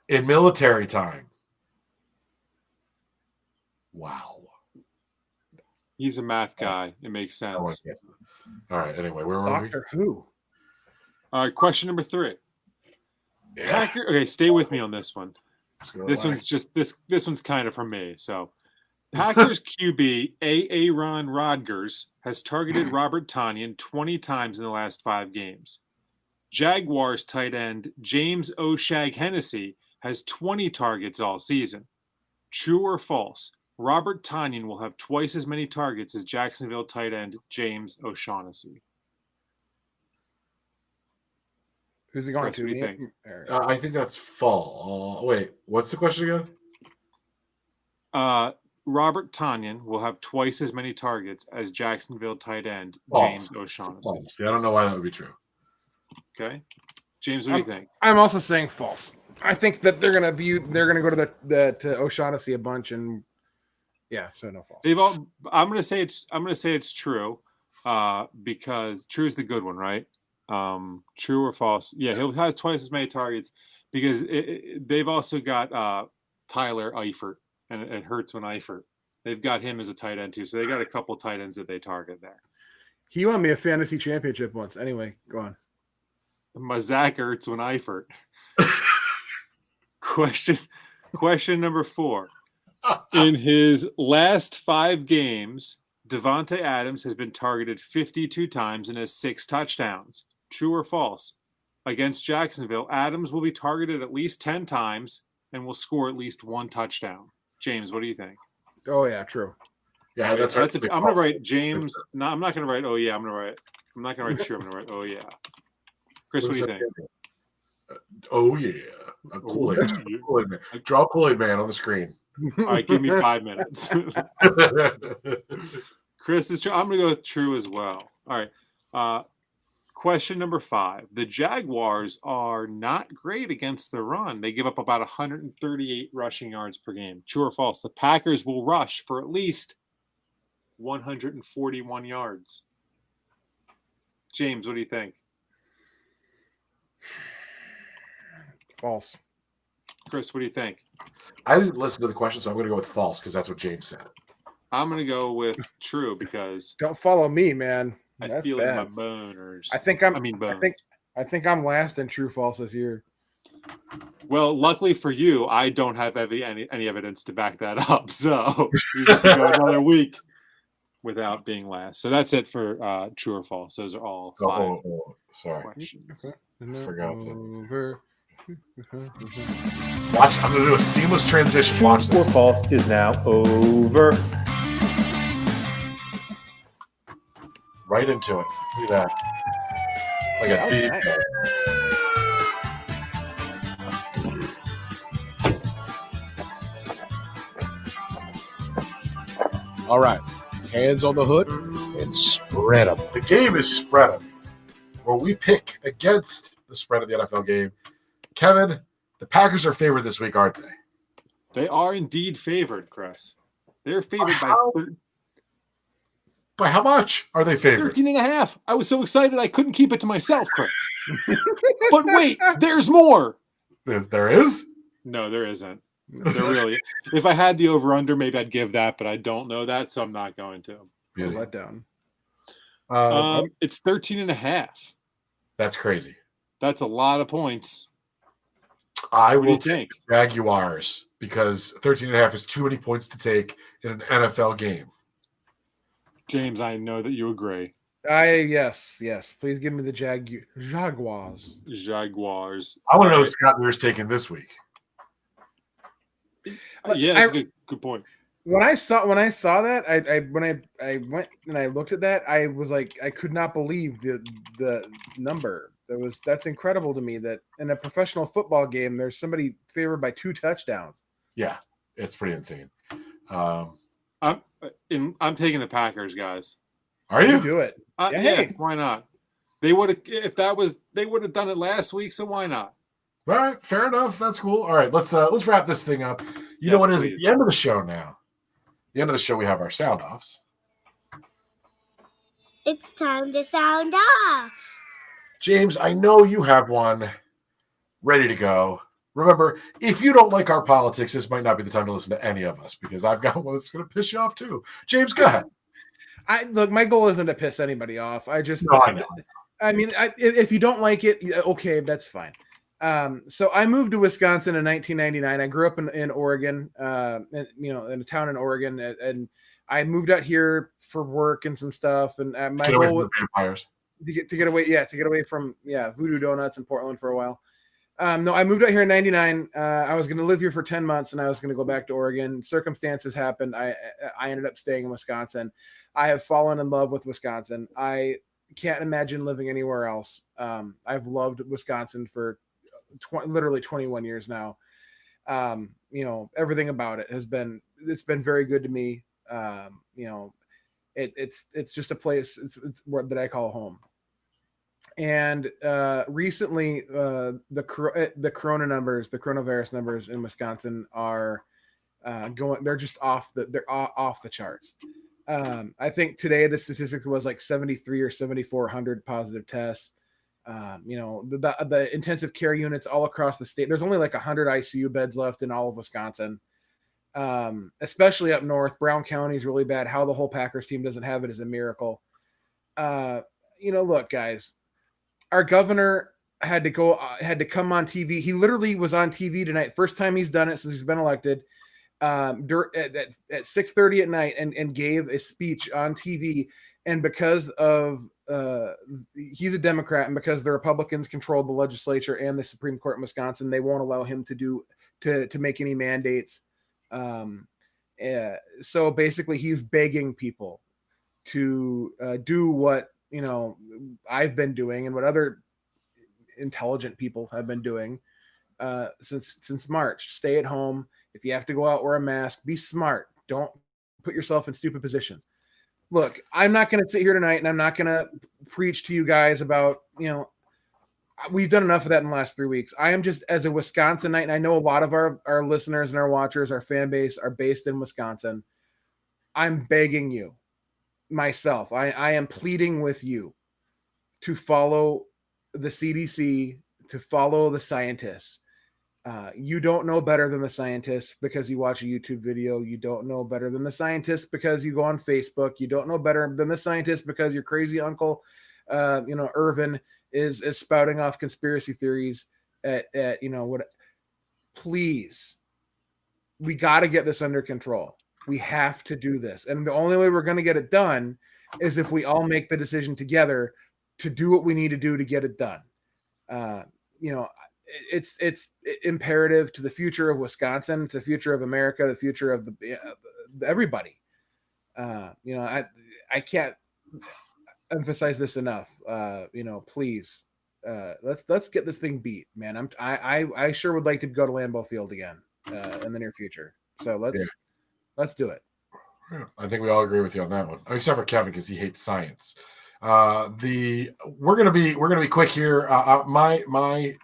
in military time. Wow. He's a math guy. It makes sense. All right. Anyway, where were Doctor Who? All right. Question number 3. Yeah. Okay, stay with me on this one. This line. one's just this one's kind of for me. So, Packers QB Aaron Rodgers has targeted Robert Tonyan 20 times in the last 5 games. Jaguars tight end James O'Shag-Hennessy has 20 targets all season. True or false? Robert Tonyan will have twice as many targets as Jacksonville tight end James O'Shaughnessy. Who's he going Chris, to? what do you think? I think that's fall. Wait, what's the question again? Robert Tonyan will have twice as many targets as Jacksonville tight end James O'Shaughnessy. False. Yeah, I don't know why that would be true. Okay, James, what do you think? I'm also saying false. I think that they're gonna go to the O'Shaughnessy a bunch, and yeah, so no false. I'm gonna say it's true, because true is the good one, right? True or false? Yeah, he'll have twice as many targets because they've also got Tyler Eifert and it hurts when Eifert. They've got him as a tight end too, so they got a couple tight ends that they target there. He won me a fantasy championship once. Anyway, go on. My Zach Ertz when Eifert. Question number 4. In his last 5 games, Davante Adams has been targeted 52 times and has 6 touchdowns. True or false? Against Jacksonville, Adams will be targeted at least 10 times and will score at least 1 touchdown. James, what do you think? Oh yeah, true. Yeah, I'm going to write James. No, I'm not going to write. Oh yeah, I'm not going to write true. I'm going to write. Oh yeah. Chris, what do you think? Oh yeah, Kool-Aid man. Draw Kool-Aid man on the screen. All right, give me 5 minutes. Chris is true. I'm going to go with true as well. All right. Question number 5. The Jaguars are not great against the run. They give up about 138 rushing yards per game. True or false? The Packers will rush for at least 141 yards. James, what do you think? False. Chris, what do you think? I didn't listen to the question, so I'm going to go with false because that's what James said. I'm going to go with true because don't follow me, man. I feel it in my boners. I think I'm last in true false this year. Well, luckily for you, I don't have any evidence to back that up. So we have to go another week without being last. So that's it for true or false. Those are all 5 sorry. questions. Forgot to. Watch. I'm going to do a seamless transition. True Watch this. or false is now over. Right into it. Look at that. Like a deep. All right. Hands on the hood and spread them. The game is spread them, where we pick against the spread of the NFL game. Kevin, the Packers are favored this week, aren't they? They are indeed favored, Chris. They're favored by how much are they favored? 13.5. I was so excited I couldn't keep it to myself, Chris. But wait, there's more. There is? No, there isn't. There really. If I had the over/under, maybe I'd give that, but I don't know that, so I'm not going to. Really? Let down. It's 13.5. That's crazy. That's a lot of points. I will take Jaguars because 13.5 is too many points to take in an NFL game. James, I know that you agree. Yes. Please give me the Jaguars. Jaguars. I want to know who Scott Muir's taking this week. Yeah, that's a good point. When I saw that, when I went and I looked at that, I was like, I could not believe the number. That's incredible to me that in a professional football game, there's somebody favored by 2 touchdowns. Yeah, it's pretty insane. I'm taking the Packers, guys. Are you? Do it? Yeah, why not? They would have. They would have done it last week, so why not? All right, fair enough. That's cool. All right, let's wrap this thing up. You know what it is? At the end of the show now. At the end of the show, we have our sound offs. It's time to sound off. James, I know you have one ready to go. Remember, if you don't like our politics, this might not be the time to listen to any of us because I've got one that's going to piss you off too. James, go ahead. Look, my goal isn't to piss anybody off. I mean, if you don't like it, okay, that's fine. So I moved to Wisconsin in 1999. I grew up in Oregon, in a town in Oregon, and I moved out here for work and some stuff. And my goal was to get away from Voodoo Donuts in Portland for a while. No, I moved out here in 99. I was going to live here for 10 months and I was going to go back to Oregon. Circumstances happened. I ended up staying in Wisconsin. I have fallen in love with Wisconsin. I can't imagine living anywhere else. I've loved Wisconsin for literally 21 years now. Everything about it it's been very good to me. It's just a place that I call home. And recently, the coronavirus numbers in Wisconsin are they're just off the charts. I think today the statistic was like 73 or 7,400 positive tests. The intensive care units all across the state. There's only like 100 ICU beds left in all of Wisconsin. especially up north. Brown County is really bad. How the whole Packers team doesn't have it is a miracle. Look, guys, our governor had to come on TV. He literally was on TV tonight. First time he's done it since he's been elected. At 6:30 at night and gave a speech on TV. And because of he's a Democrat, and because the Republicans controlled the legislature and the Supreme Court in Wisconsin, they won't allow him to make any mandates. So basically, he's begging people to do what I've been doing and what other intelligent people have been doing since March. Stay at home. If you have to go out, wear a mask. Be smart. Don't put yourself in stupid position. Look, I'm not going to sit here tonight and I'm not going to preach to you guys about, we've done enough of that in the last 3 weeks. I am just, as a Wisconsinite, and I know a lot of our listeners and our watchers, our fan base are based in Wisconsin. I'm begging you, myself, I am pleading with you to follow the CDC, to follow the scientists. You don't know better than the scientists because you watch a YouTube video. You don't know better than the scientists because you go on Facebook. You don't know better than the scientists because your crazy uncle, Irvin is spouting off conspiracy theories at what. Please, we got to get this under control. We have to do this. And the only way we're going to get it done is if we all make the decision together to do what we need to do to get it done. It's imperative to the future of Wisconsin, to the future of America, the future of everybody. I can't emphasize this enough. Please, let's get this thing beat, man. I sure would like to go to Lambeau Field again in the near future. So let's do it. I think we all agree with you on that one, except for Kevin because he hates science. We're gonna be quick here. My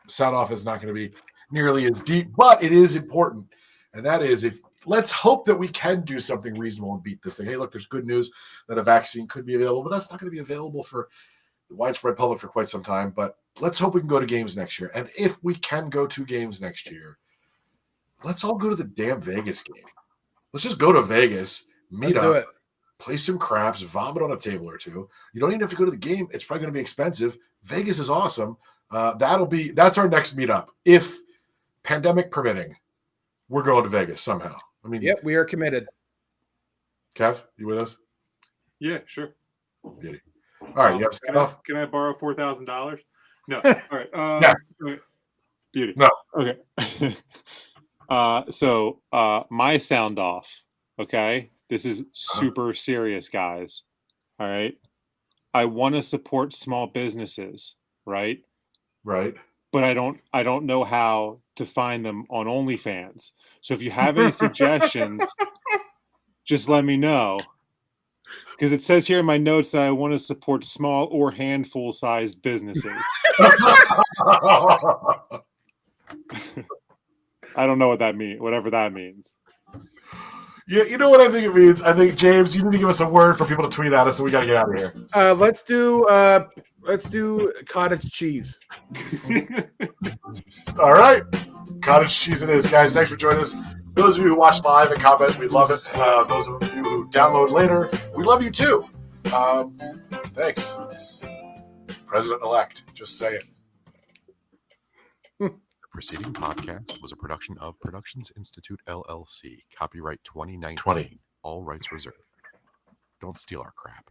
sound off is not going to be nearly as deep, but it is important, and that is let's hope that we can do something reasonable and beat this thing. Hey, look, there's good news that a vaccine could be available, but that's not going to be available for the widespread public for quite some time. But let's hope we can go to games next year, and if we can go to games next year, let's all go to the damn Vegas game. Let's just go to Vegas, meet up, play some craps, vomit on a table or two. You don't even have to go to the game. It's probably going to be expensive. Vegas is awesome. That's our next meetup. If pandemic permitting, we're going to Vegas somehow. Yep, we are committed. Kev, you with us? Yeah, sure. Beauty. All right, you have stuff? Can I borrow $4,000? No. All right. Yeah. Okay. Beauty. No. Okay. So my sound off. Okay. This is super serious, guys. All right. I want to support small businesses, right? Right. But I don't know how to find them on OnlyFans. So if you have any suggestions, just let me know. Because it says here in my notes that I want to support small or handful sized businesses. I don't know what that means, whatever that means. Yeah, you know what I think it means? I think, James, you need to give us a word for people to tweet at us, and we got to get out of here. Let's do cottage cheese. All right. Cottage cheese it is. Guys, thanks for joining us. Those of you who watch live and comment, we love it. Those of you who download later, we love you too. Thanks. President-elect, just say it. The preceding podcast was a production of Productions Institute, LLC. Copyright 2019. All rights reserved. Don't steal our crap.